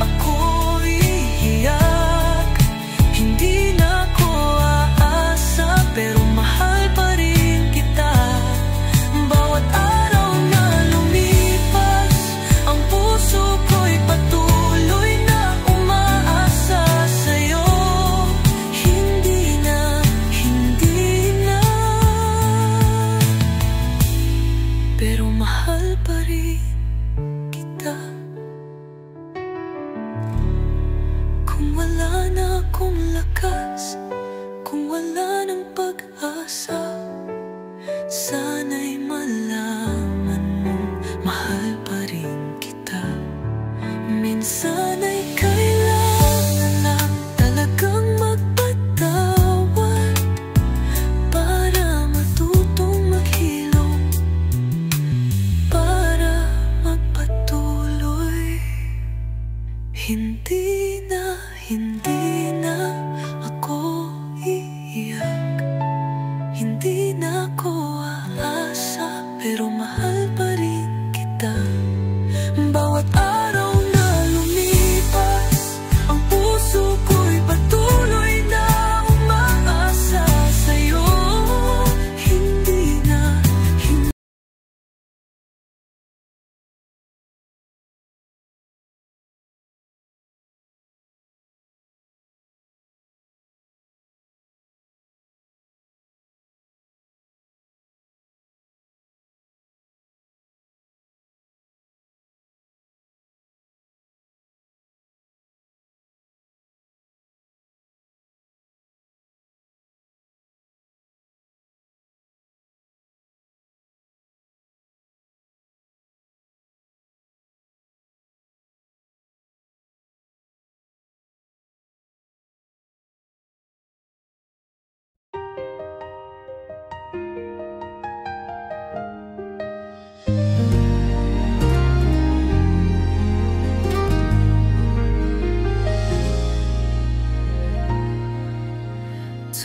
ako iiyak, hindi na ako aasa. Pero mahal pa rin kita. Bawat araw na lumipas, ang puso ko'y patuloy na umaasa sa'yo. Hindi na, pero mahal pa rin kita. Kung wala na akong lakas, kung wala ng pag-asa, sana'y malaman mong mahal pa rin kita. Minsan ay kailangan lang talagang magpatawad para matutong maghilom, para magpatuloy. Hindi na ako iiyak, hindi na ako aasa. Pero mahal pa rin kita. Bawat araw na lumipas, ang puso ko'y patuloy na umaasa sa'yo. Hindi na.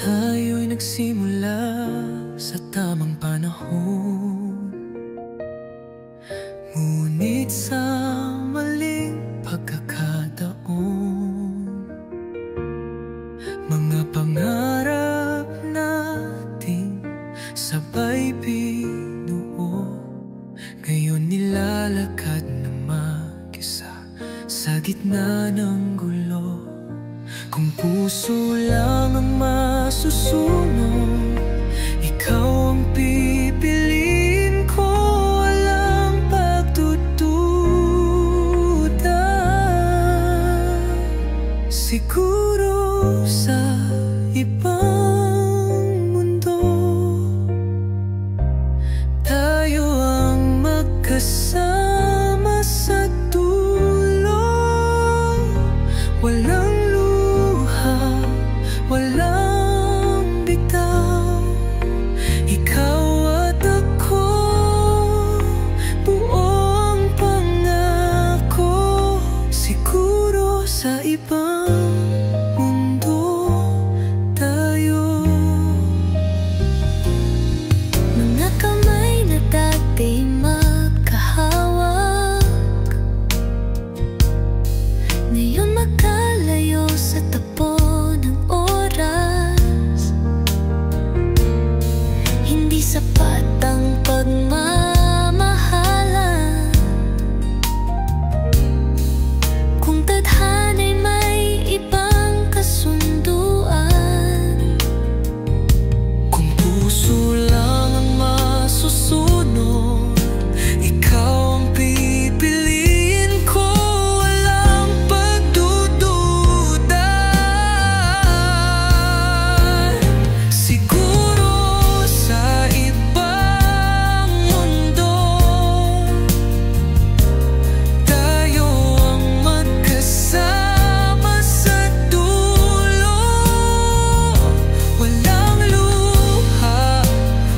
Tayo'y nagsimula sa tamang panahon, ngunit sa maling pagkakataon, mga pangarap nating gitna ng gulo. Kung puso lang ang masusunog, ikaw ang pipiliin ko, walang pagdududa. Siguro sa ibang mundo tayo ang magkasama sa dulo. Walang luha, walang bitaw, ikaw at ako, buo ang pangako. Siguro sa ibang mundo tayo. Mga kamay na dati magkahawak, ngayon magkalayo sa tapo ng oras. Hindi sapat ang pagmamahalan kung tadhana'y may ibang kasunduan. Kung puso lang ang masusunog, ikaw ang pipiliin ko, walang pagdududa. Siguro sa ibang mundo tayo ang magkasama sa dulo. Walang luha,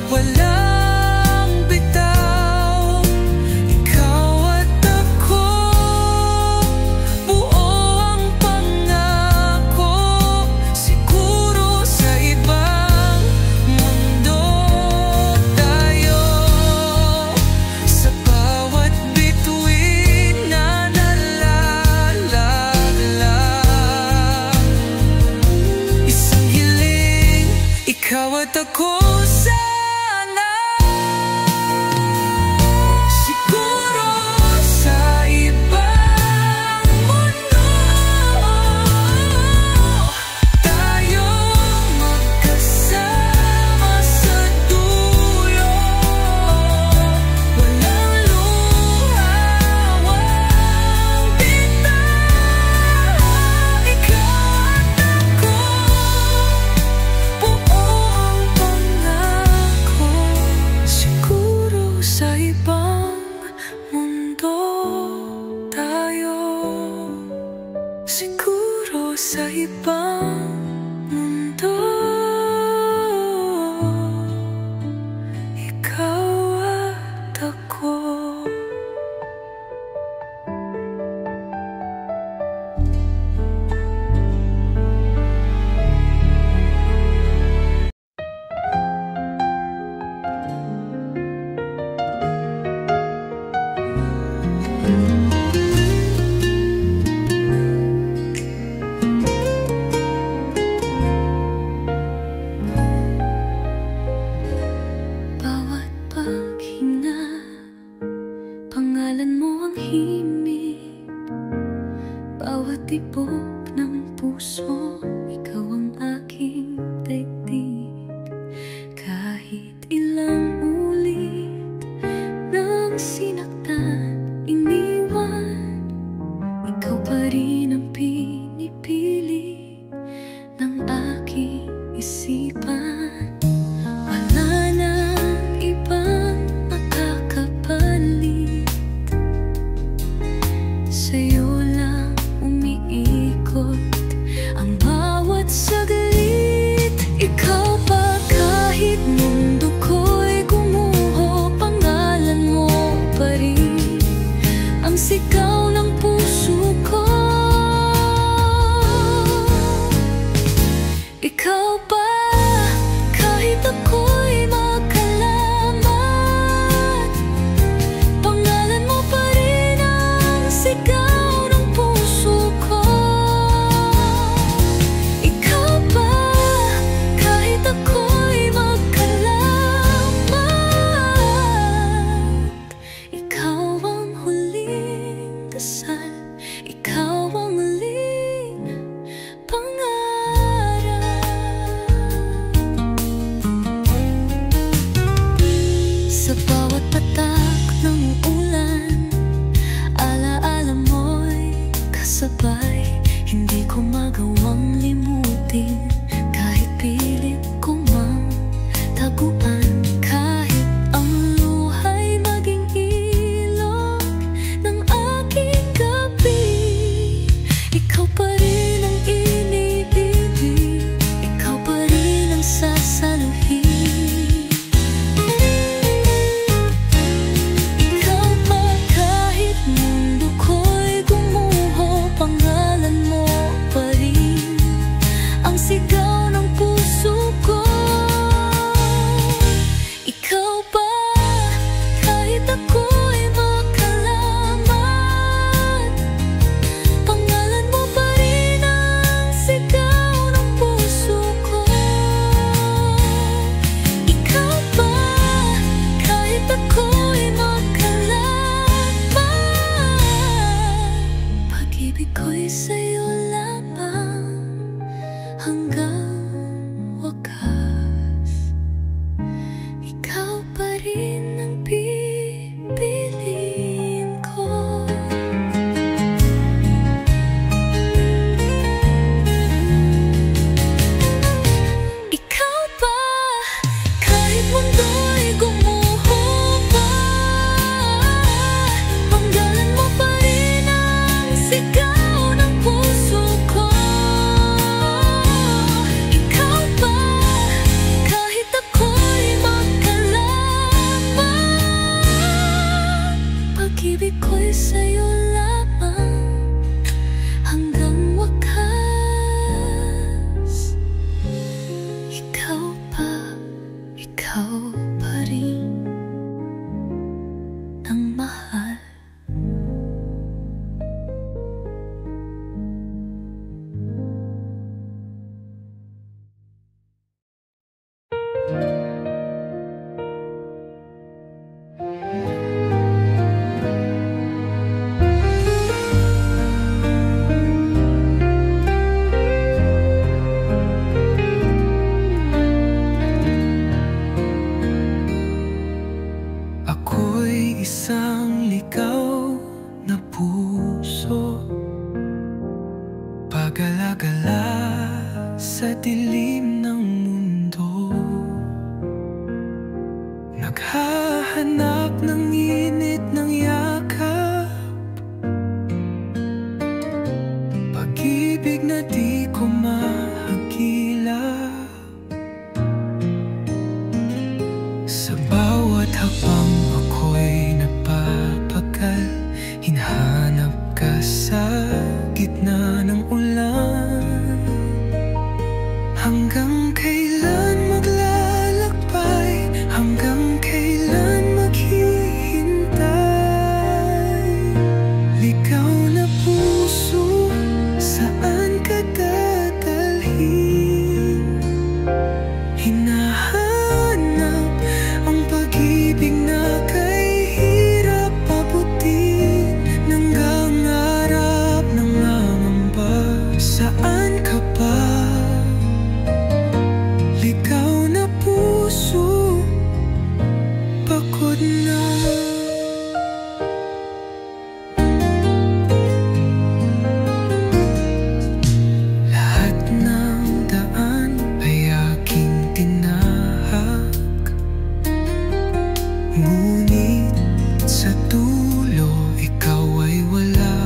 walang bitaw, ikaw at ako, buo ang pangako. Siguro sa ibang mundo tayo, sa bawat bituin na nalalaglag, isang hiling, ikaw at ako sana. Siguro sa ibang mundo tayo magkasama sa dulo. Walang luha, walang bitaw, ikaw at ako, buo ang pangako. Siguro sa ibang mundo tayo. Siguro sa ibang mundo ikaw at ako. Bawat paghinga, pangalan mo ang himig. Bawat tibok ng puso, ikaw ang aking daigdig. Kahit ilang ulit nang sinaktan, iniwan, ikaw pa rin ang pinipili ng aking isipan. Wala nang ibang makakapalit, sa'yo lang umiikot ang bawat saglit. Ikaw pa kahit mundo ko'y gumuho, pangalan mo pa rin ang sigaw ng puso ko. Ikaw pa ng init ng yakap, pag-ibig na di ko mahagilap. Sa bawat hakbang ako'y napapagal, hinahanap ka sa gitna ng ulan. Hanggang kailan maglalakbay, hanggang kailan maghihintay? Ligaw na puso, saan ka dadalhin? Hinahanap ang pag-ibig na kay hirap pabutin, nanggangarap, nangangamba. Saan ka ba? Ligaw na puso, pagod na. Lahat ng daan ay aking tinahak, ngunit sa dulo ikaw ay wala.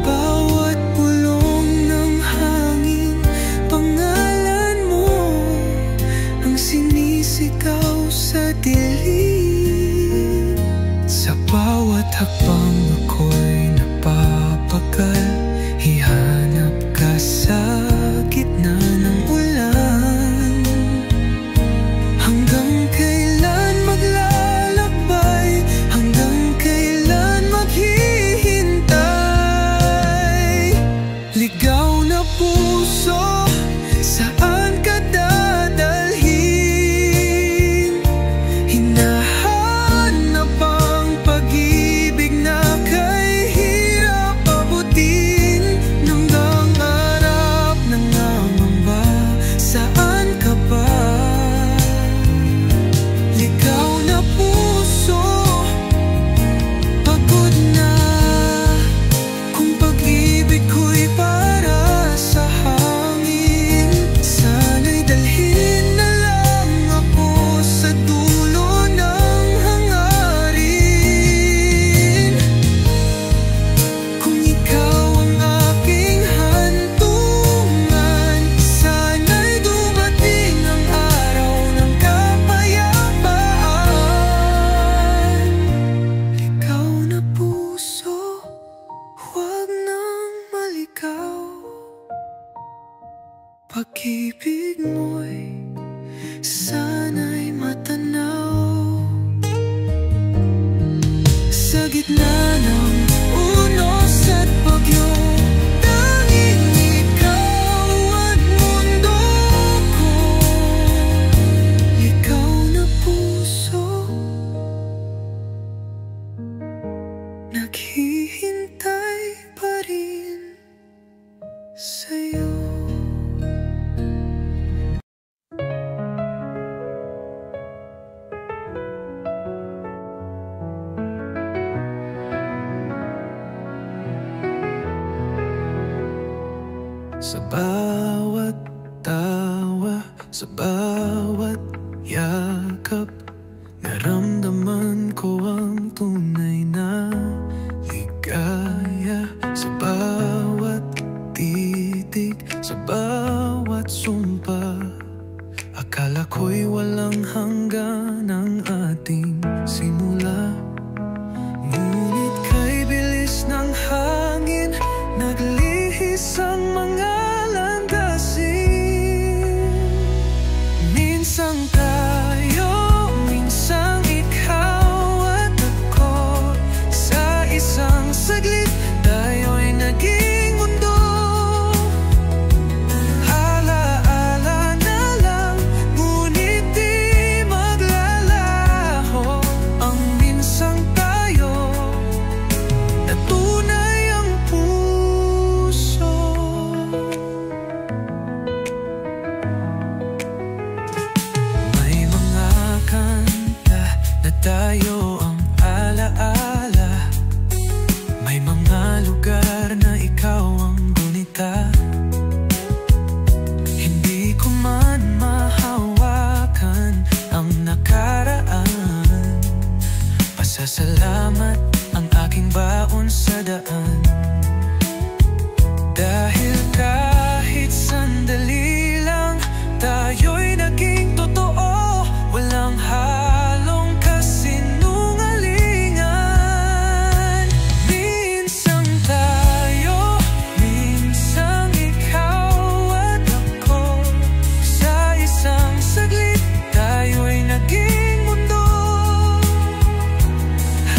Bawat bulong ng hangin, pangalan mo ang sinisigaw sa dilim. Sa bawat hakbang ako'y napapagal, hihanap ka sa gitna ng ulan. Hanggang kailan maglalakbay, hanggang kailan maghihintay? Ligaw na puso, saan ka dadalhin? Hinahanap ang pag-ibig na kay hirap abutin, nanggangarap, nangangamba. Saan ka ba? Ligaw na puso, pagod na. Kung pag-ibig ko'y para sa hangin, sana'y dalhin na lang ako sa dulo ng hangarin. Kung ikaw ang aking hantungan, sana'y dumating ang araw ng kapayapaan. Ligaw na puso, huwag nang maligaw. Pag-ibig mo'y sana'y matanaw. Sa gitna ng unos at bagyo, tanging ikaw at mundo ko. Ligaw na puso, naghihintay pa rin sa'yo. Sa bawat tawa, sa bawat yakap, naramdaman ko ang tunay na ligaya. Sa bawat titig, sa bawat sumpa, akala ko'y walang hanggan ang ating simula. Ngunit kay bilis ng hangin, naglihis ang mga landasin. Minsang tayo, minsang ikaw. salamat ang aking baon sa daan. Dahil kahit sandali lang, tayo'y naging totoo, walang halong kasinungalingan. Minsan tayo, minsan ikaw at ako, sa isang saglit tayo'y naging mundo.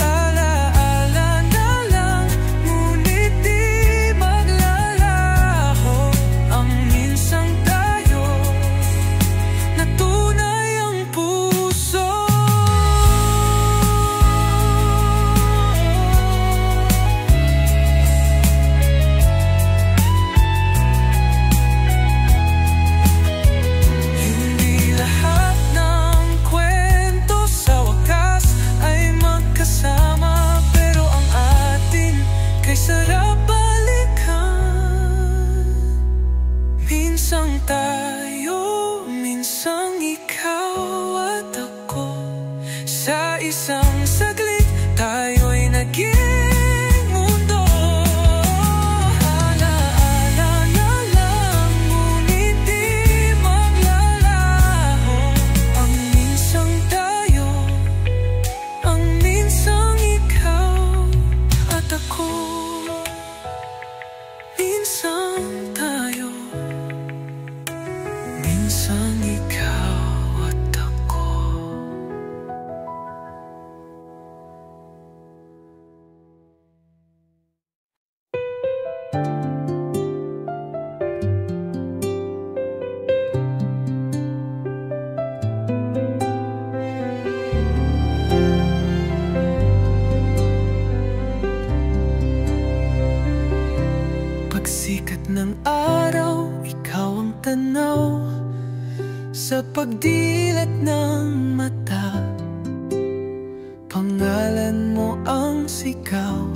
Alaala na lang, ngunit di maglalaho ang minsang tayo na tunay ang puso. Hindi lahat ng kwento sa wakas ay magkasama, pero ang atin kay sarap balikan. Minsang tayo, minsang ikaw at ako, sa isang saglit tayo'y naging mundo. Alaala na lang, ngunit di maglalaho ang minsang tayo, ang minsang ikaw at ako. Minsang tayo, minsang ikaw at ako. Pagsikat ng araw, ikaw ang tanaw sa pagdilat ng mata. Pangalan mo ang sigaw,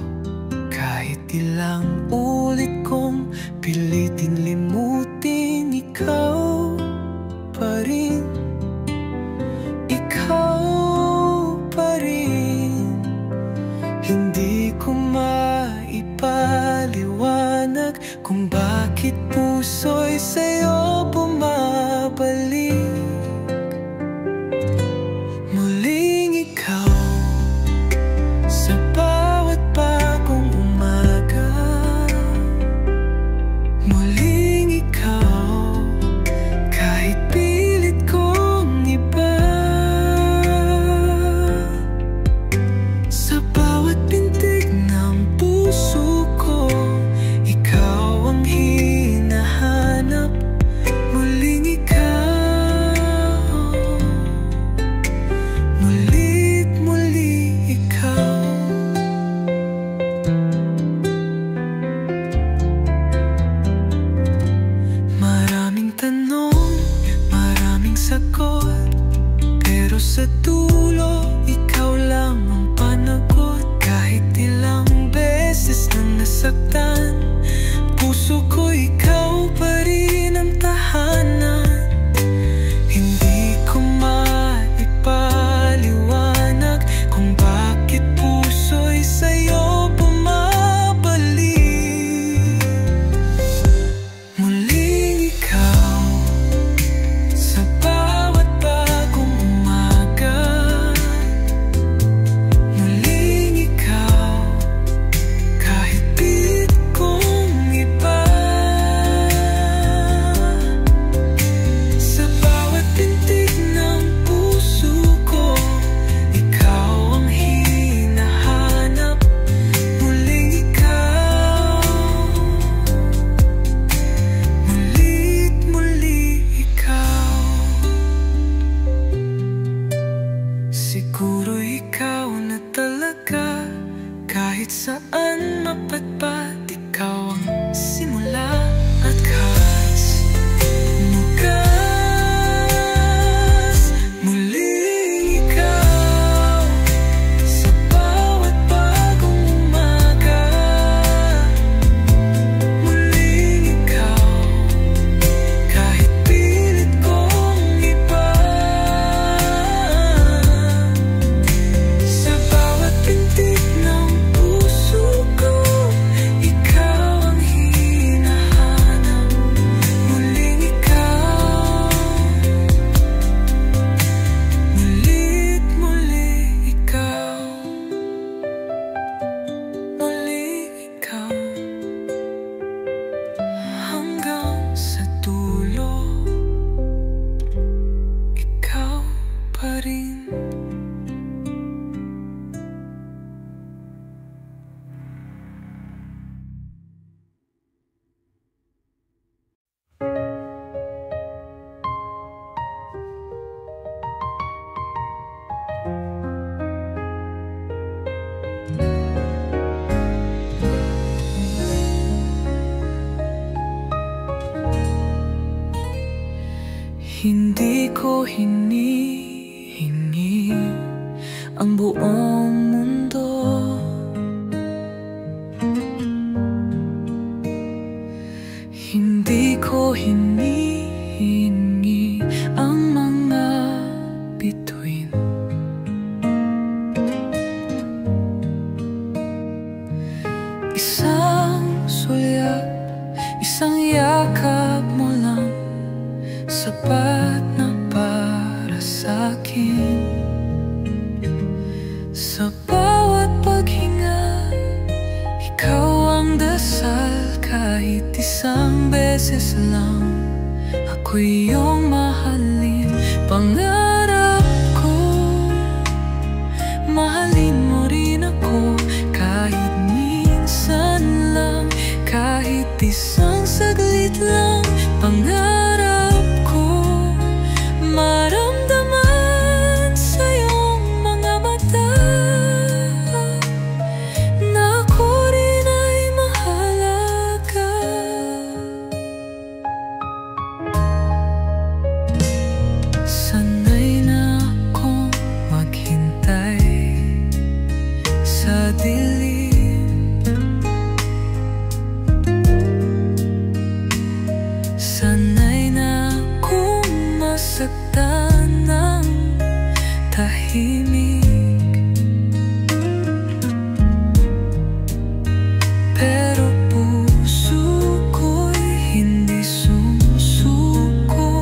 kahit ilang ulit kong pilitin limutin, ikaw pa rin, ikaw pa rin. Hindi ko maipaliwanag kung bakit puso'y sa'yo bumabalik. Muling ikaw sa bawat bagong umaga. Muling ikaw kahit pilit kong iba. Sa bawat pintig ng puso ko, ikaw ang hinahanap. Muling ikaw, mulit muli ikaw. Maraming tanong, maraming sagot, pero sa dulo, ikaw lang ang panagot. Kahit ilang beses nang nasaktan, puso ko ikaw pa rin ang tahanan. Hindi ko maipaliwanag kung bakit puso'y sa'yo bumabalik. Muling ikaw sa bawat bagong umaga. Muling ikaw kahit pilit rin. Hindi ko hinihingi ang buong mundo, hindi ko hinihingi ang mga bituin. Isang sulyap, isang yakap mo lang, sapat na para sa'kin. Sa bawat paghinga, ikaw ang dasal. Kahit isang beses lang, ako iyong mahalin. Pangarap ko, mahalin mo rin ako. Kahit minsan lang, kahit isang saglit lang. Pangarap maramdaman sa iyong mga mata na ako rin ay mahalaga. Sanay na akong maghintay sa dilim, sanay na akong masaktan ng tahimik. Pero puso ko'y hindi sumusuko.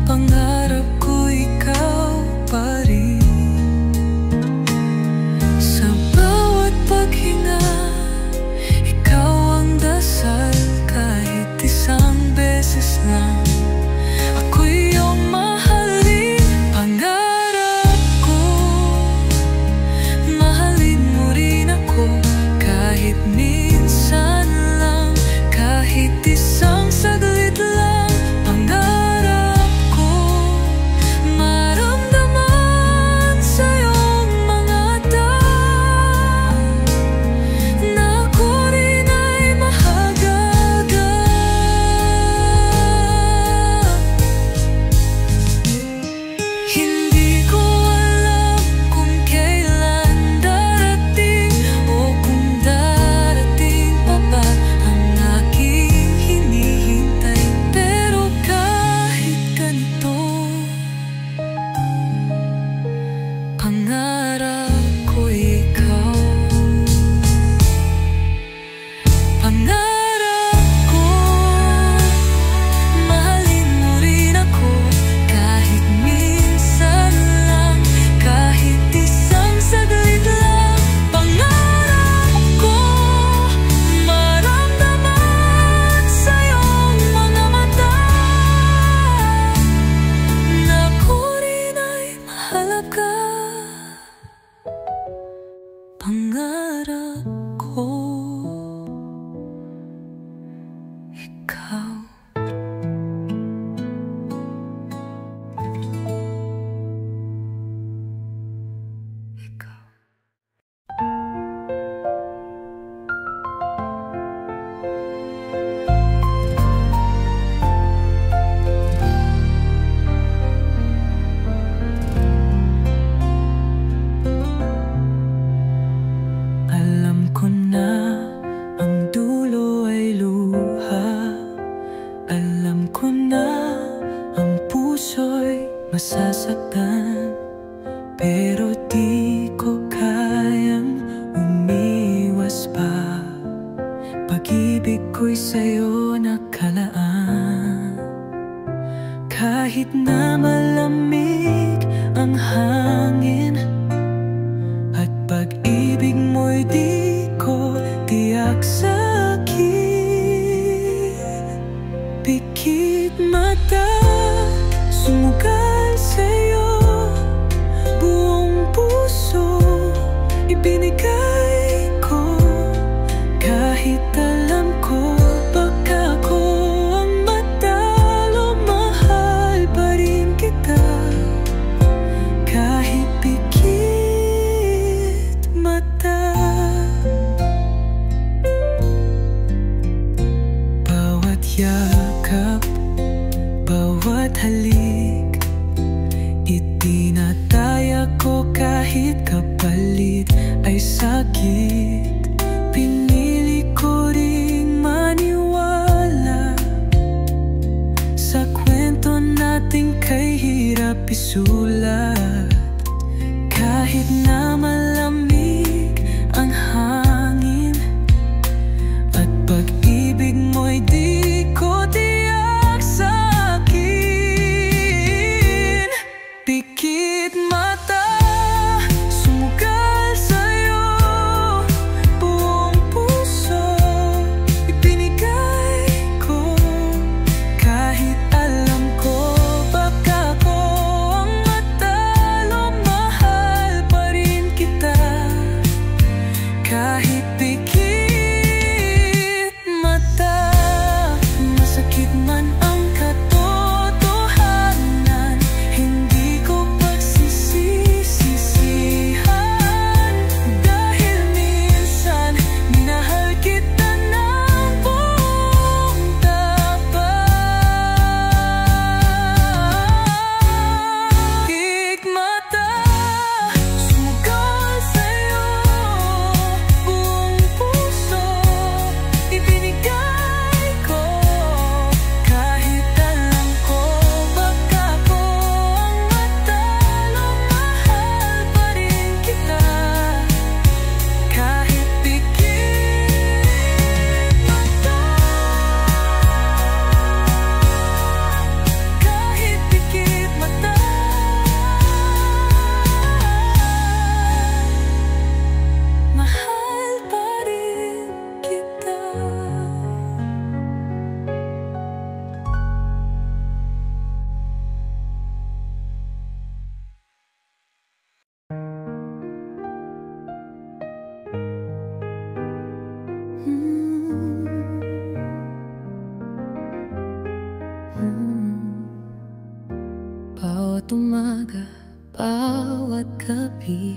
Pangarap ko ikaw pa rin. Sa bawat paghinga, ikaw ang dasal. Kahit isang beses lang, ako'y iyong mahalin. Pangarap ko, mahalin mo rin ako. Kahit minsan lang, kahit isang saglit lang. Pangarap ko, maramdaman sa iyong mga mata na ako rin ay mahalaga. Hindi ko alam kung kailan darating o kung darating pa ba ang aking hinihintay. Pero kahit ganito, pangarap ko ikaw. Pangarap ko, mahalin mo rin ako. Kahit minsan lang, kahit isang saglit lang. Pangarap ko, maramdaman sa iyong mga mata na ako rin ay mahalaga. Pangarap ko, ikaw. Ikaw. Alam ko na ang dulo ay luha. Alam ko na ang puso'y masasaktan. Pero di ko kayang umiwas pa. Pag-ibig ko'y sa'yo nakalaan. Kahit na malamig ang hangin, at pag-ibig mo'y di ko tiyak sa'kin. Pikit mata, sumugal sa'yo. bawat halik. Itinataya ko kahit kapalit ay sakit. Pinili ko ring maniwala sa kwento natin kay hirap isulat. Kahit na malamig ang hangin at pag-ibig mo'y di ko tiyak sa'kin. Pikit mata, sumugal sa'yo, buong puso ibinigay ko. Kahit alam ko baka ko ang matalo, mahal pa rin kita. Kahit pikit mata, masakit man ang katotohanan, hindi ko pagsisisihan. Dahil minsan minahal kita ng buong tapat. Pikit mata, sumugal sa'yo, buong puso ibinigay ko. Kahit alam ko baka ko ang matalo, mahal pa rin kita. Kahit pikit mata, kahit pikit mata, mahal pa rin kita. Bawat umaga, bawat gabi,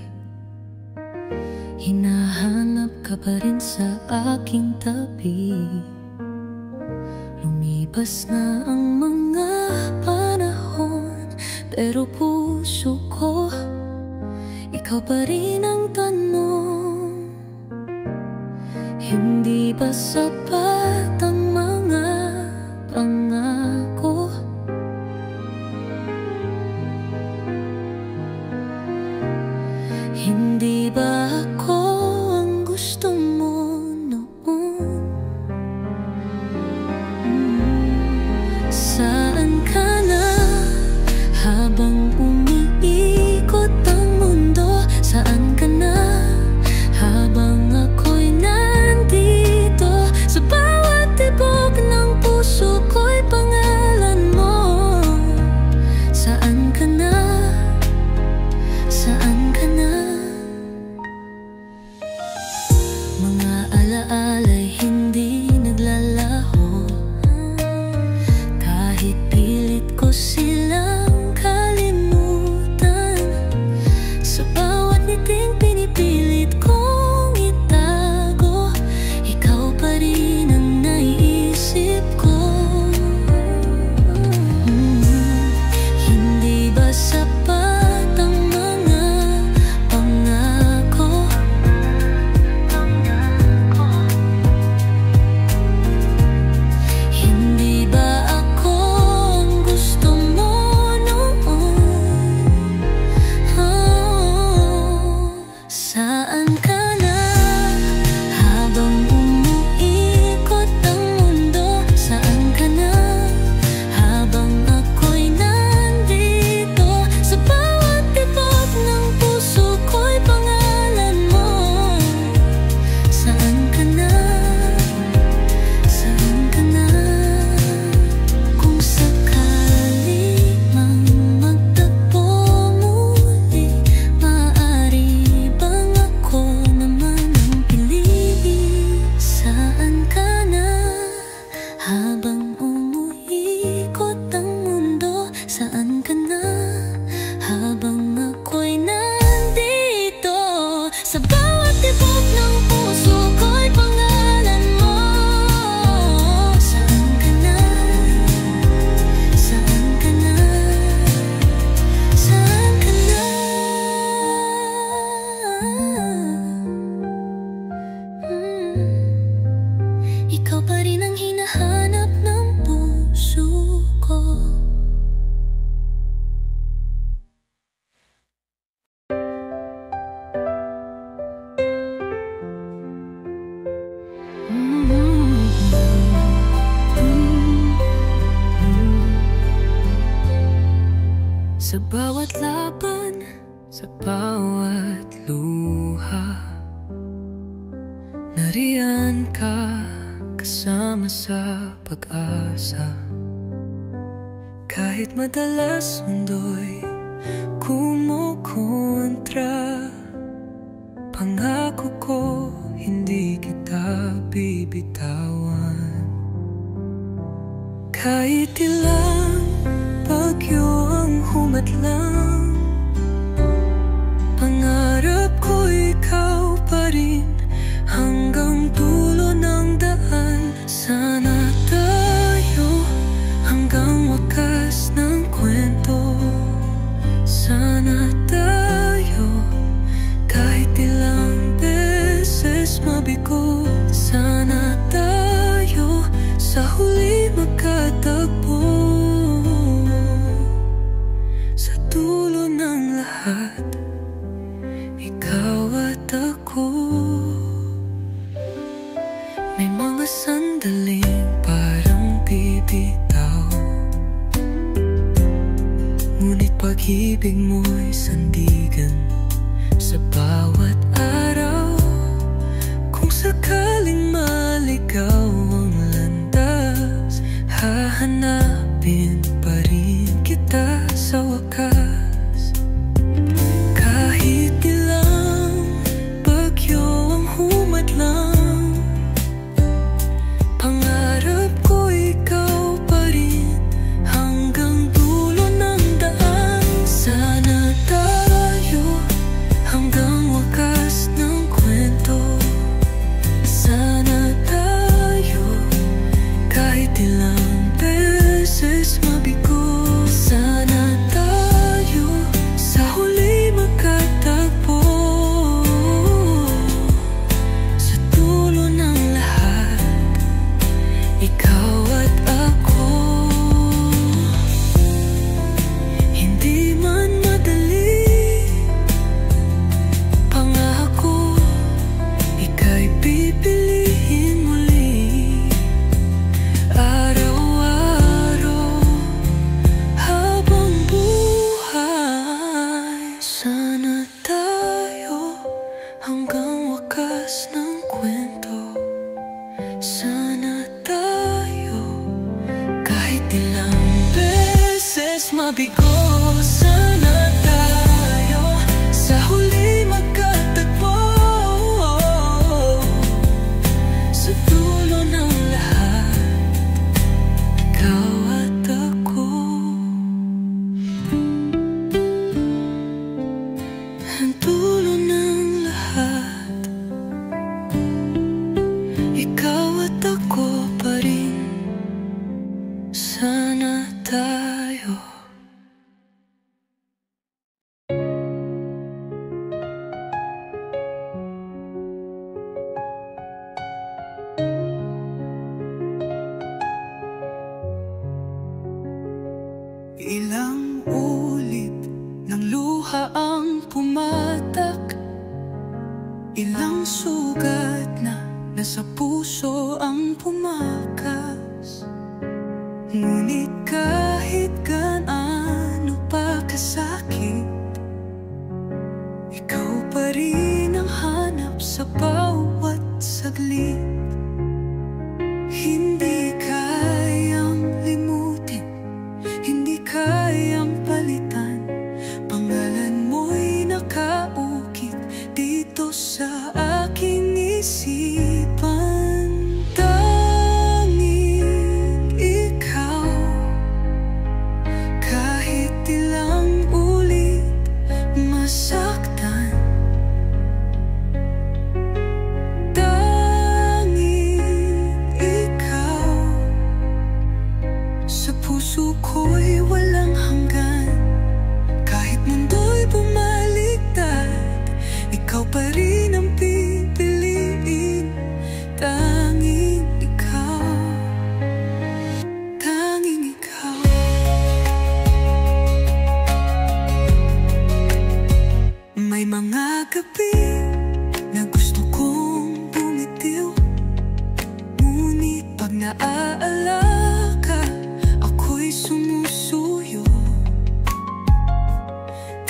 hinahanap ka pa rin sa aking tabi. Lumipas na ang mga panahon, pero puso ko, ikaw pa rin ang tanong. Hindi ba sapat ang mga pangako? Hindi ba ako ang gusto mo noon? Saan ka na habang umiikot ang mundo? Saan ka na habang ako'y nandito? Sa bawat tibok ng puso ko'y pangalan mo. Saan ka na? Saan ka na? Mga alaala'y hindi naglalaho, kahit pilit ko silang kalimutan. Sa bawat ngiting pinipilit kong itago, ikaw pa rin ang naiisip ko. Hindi ba sapat ang mga pangako? Hindi ba ako ang gusto mo noon? Saan ka na habang umuikot ang mundo? Saan ka na habang ako'y nandito? Sa bawat tibok ng puso ko'y pangalan mo. Saan ka na? Saan ka na? Kung sakali mang magtagpo muli, maaari bang ako naman ang piliin? Saan ka na habang umuikot ang mundo? Saan ka na habang ako'y nandito? Sa bawat tibok ng puso ko'y pangalan mo. Saan ka na? Saan ka Sa bawat laban, sa bawat luha, nariyan ka kasama sa pag-asa. Kahit madalas mundo'y kumukontra, pangako ko hindi kita bibitawan. Kahit ilang bagyo ang humadlang, pangarap ko ikaw pa rin hanggang dulo ng daan. Sana tayo hanggang wakas ng kwento. Sana tayo kahit ilang beses mabigo. Sana tayo sa huli magkatagpo. Sa dulo ng lahat, ikaw at ako. May mga sandaling parang bibitaw, ngunit pag-ibig mo'y sandigan sa bawat araw. Kung sakaling maligaw ang landas, hahanapin pa rin kita sa wakas. Kahit ilang bagyo ang humadlang, pangarap ko ikaw pa rin hanggang dulo ng daan. Sana tayo hanggang wakas ng kwento. Sana tayo kahit ilang beses mabigo. Sana tayo sa huli magkatagpo. Sa dulo ng lahat, ikaw at ako. Hindi man madali, pangako ika'y pipiliin muli. Araw-araw habang buhay. Sana tayo hanggang wakas ng kwento. Sana tayo kahit ilang beses mabigo. Sana tayo sa huli magkatagpo. Sa dulo ng lahat, ikaw at ako. Ang dulo ng lahat, ikaw at ako pa rin. Sana tayo. Ilang ulit ng luha ang pumatak, ilang sugat na nasa puso ang pumakas. Ngunit kahit gaano pa kasakit, ikaw pa rin ang hanap sa bawat saglit. Hindi kayang limutin, hindi kayang palitan. Pangalan mo'y nakaukit dito sa aking isipan. Tanging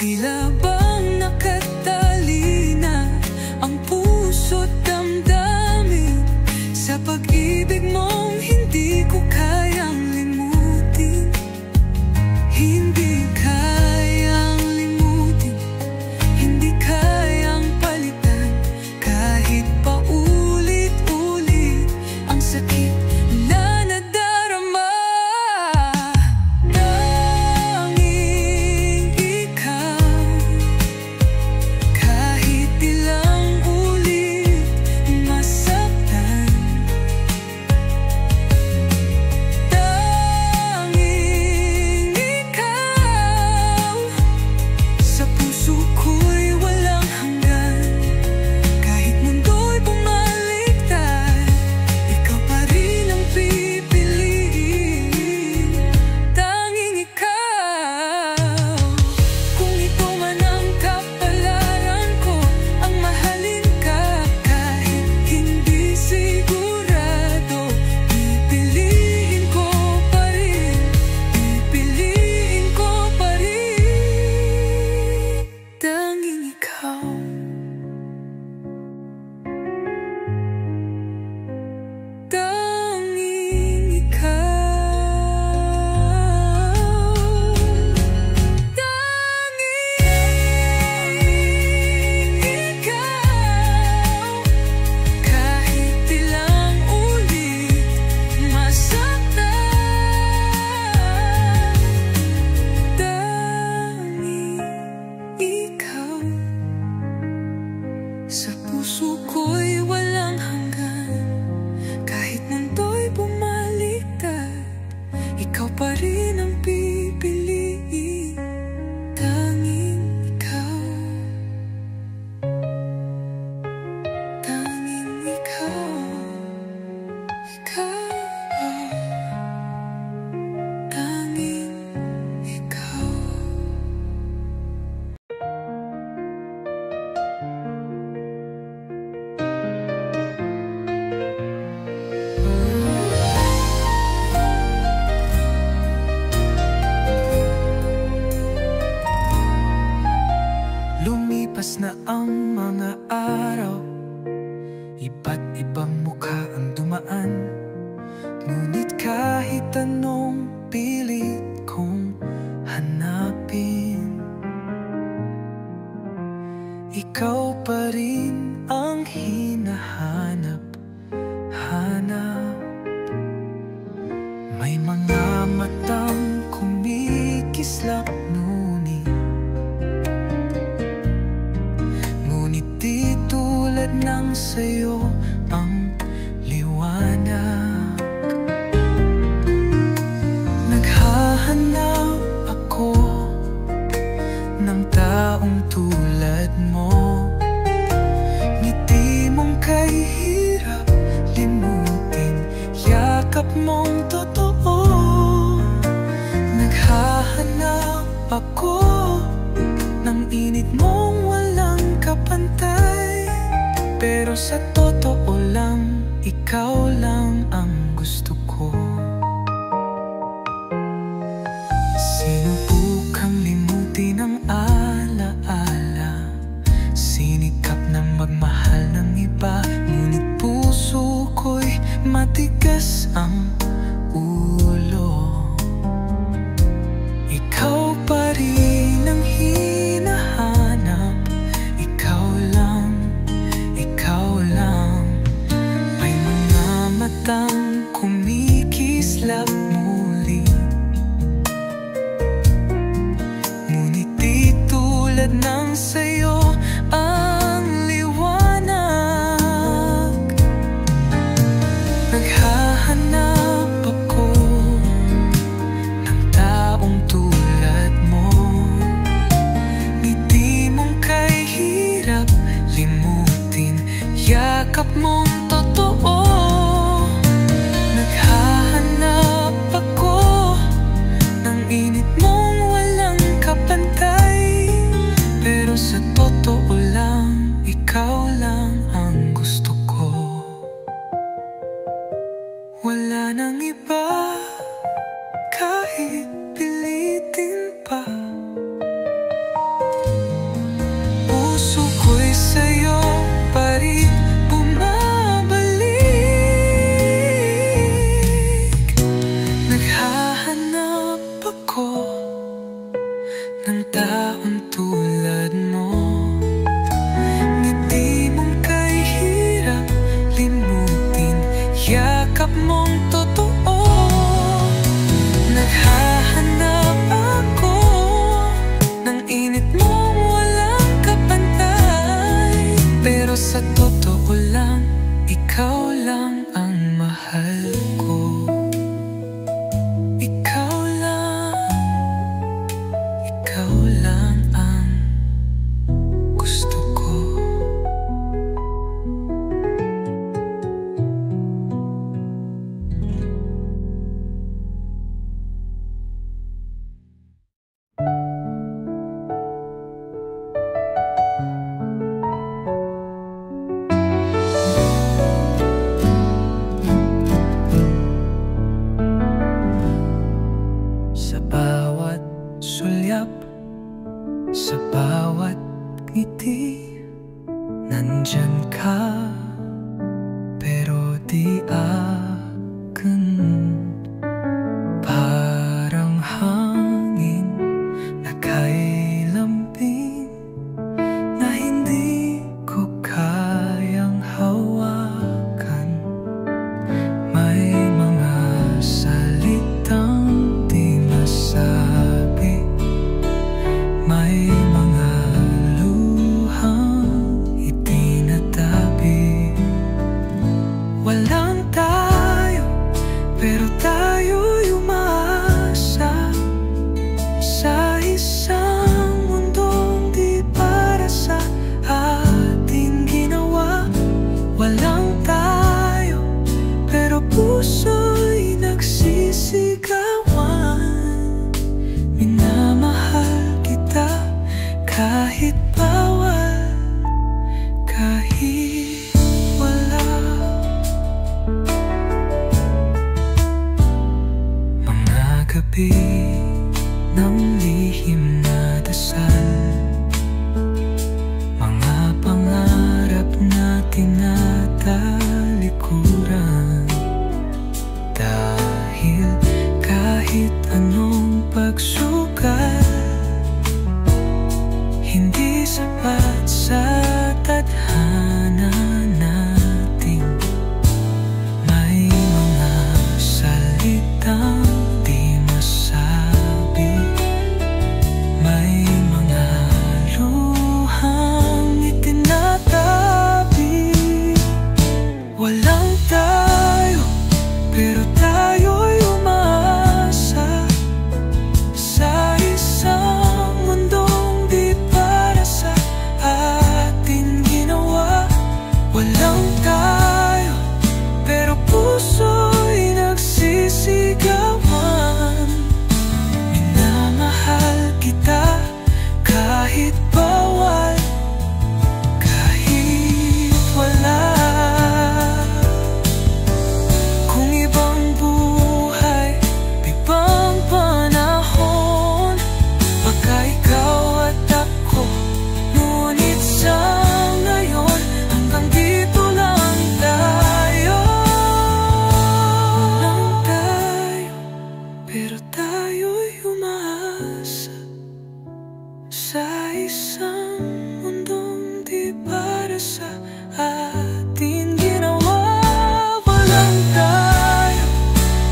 Tila bang nakatali na ang puso't damdamin sa pag-ibig mong hindi ko kayang limutin. Hindi kayang limutin, hindi kayang palitan. Kahit pa ulit-ulit ang sakit na nadarama, tanging ikaw. Kahit ilang ulit masaktan, tanging ikaw. Sa puso ko'y walang hanggan. Kahit mundo'y bumaliktad, ikaw pa rin ang pipiliin. Tanging ikaw. Kung ito man ang kapalaran ko, ang mahalin ka kahit hindi sigurado, pipiliin ko pa rin, pipiliin ko pa rin. Tanging ikaw. Tanging ikaw. Tanging ikaw. Kahit ilang ulit masaktan, tanging ikaw. Sa puso ko'y walang hanggan. Kahit mundo'y bumaliktad, ikaw pa rin ang pipiliin. Tanging ikaw. Tanging ikaw. Ikaw. Tanging ikaw. Lumipas na ang mga araw, iba't ibang mukha ang dumaan. Ngunit kahit anong pilit kong hanapin, ikaw pa rin ang hinahanap-hanap. May mga matang kumikislap, ngunit di tulad ng sayo ang liwanag. Naghahanap ako ng taong tulad mo. Ngiti mong kahirap limutin, yakap mong totoo. Naghahanap ako ng init mong walang kapantay. Pero sa totoo lang, ikaw lang ang gusto ko. Sinubukang limutin ang alaala, sinikap na magmahal ng iba. Ngunit puso ko'y matigas ang ulo. Ikaw pa rin ang hinahanap, ikaw lang, ikaw lang. May mga mata ng taong tulad mo. Ngiti mong kay hirap limutin, yakap mong totoo. Naghahanap ako ng init mong walang kapantay, pero sa totoo lang, ikaw lang ang mahal ko. Ikaw lang ang gusto ko. Sa bawat sulyap, sa bawat ngiti, nandyan ka, pero di akin. Parang hangin na kay lambing, na hindi ko kayang hawakan. May mga salitang di masabi, may mga luhang itinatabi. Walang tayo, pero tayo'y umaasa sa isang mundong di para sa ating ginawa. Walang tayo, pero puso'y nagsisigawan. Minamahal kita kahit bawal, kahit wala. Mga gabi ng lihim na dasal, mga pangarap na tinatalikuran. Dahil kahit anong pagsugal, hindi sapat sa tadhana natin. May mga salitang di masabi, may mga luhang itinatabi. Walang tayo, pero tayo'y umaasa sa isang mundong di para sa ating ginawa. Walang tayo, pero puso'y nagsisigawan. Minamahal kita kahit bawal, kahit wala. Kung ibang buhay, ibang panahon, baka ikaw at ako, ngunit sa ngayon, hanggang dito lang tayo. Walang tayo, pero tayo'y umaasa sa isang mundong di para sa ating ginawa. Walang tayo,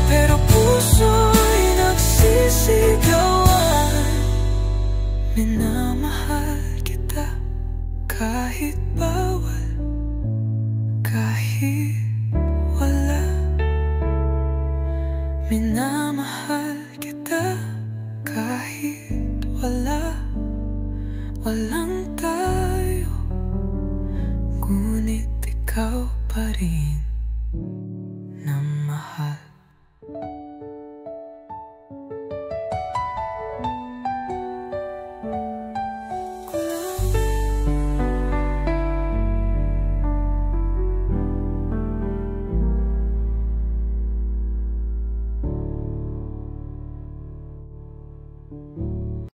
pero puso'y nagsisigawan. Minamahal kita kahit bawal, kahit wala. Minamahal kita kahit wala. Walang tayo, ngunit ikaw pa rin.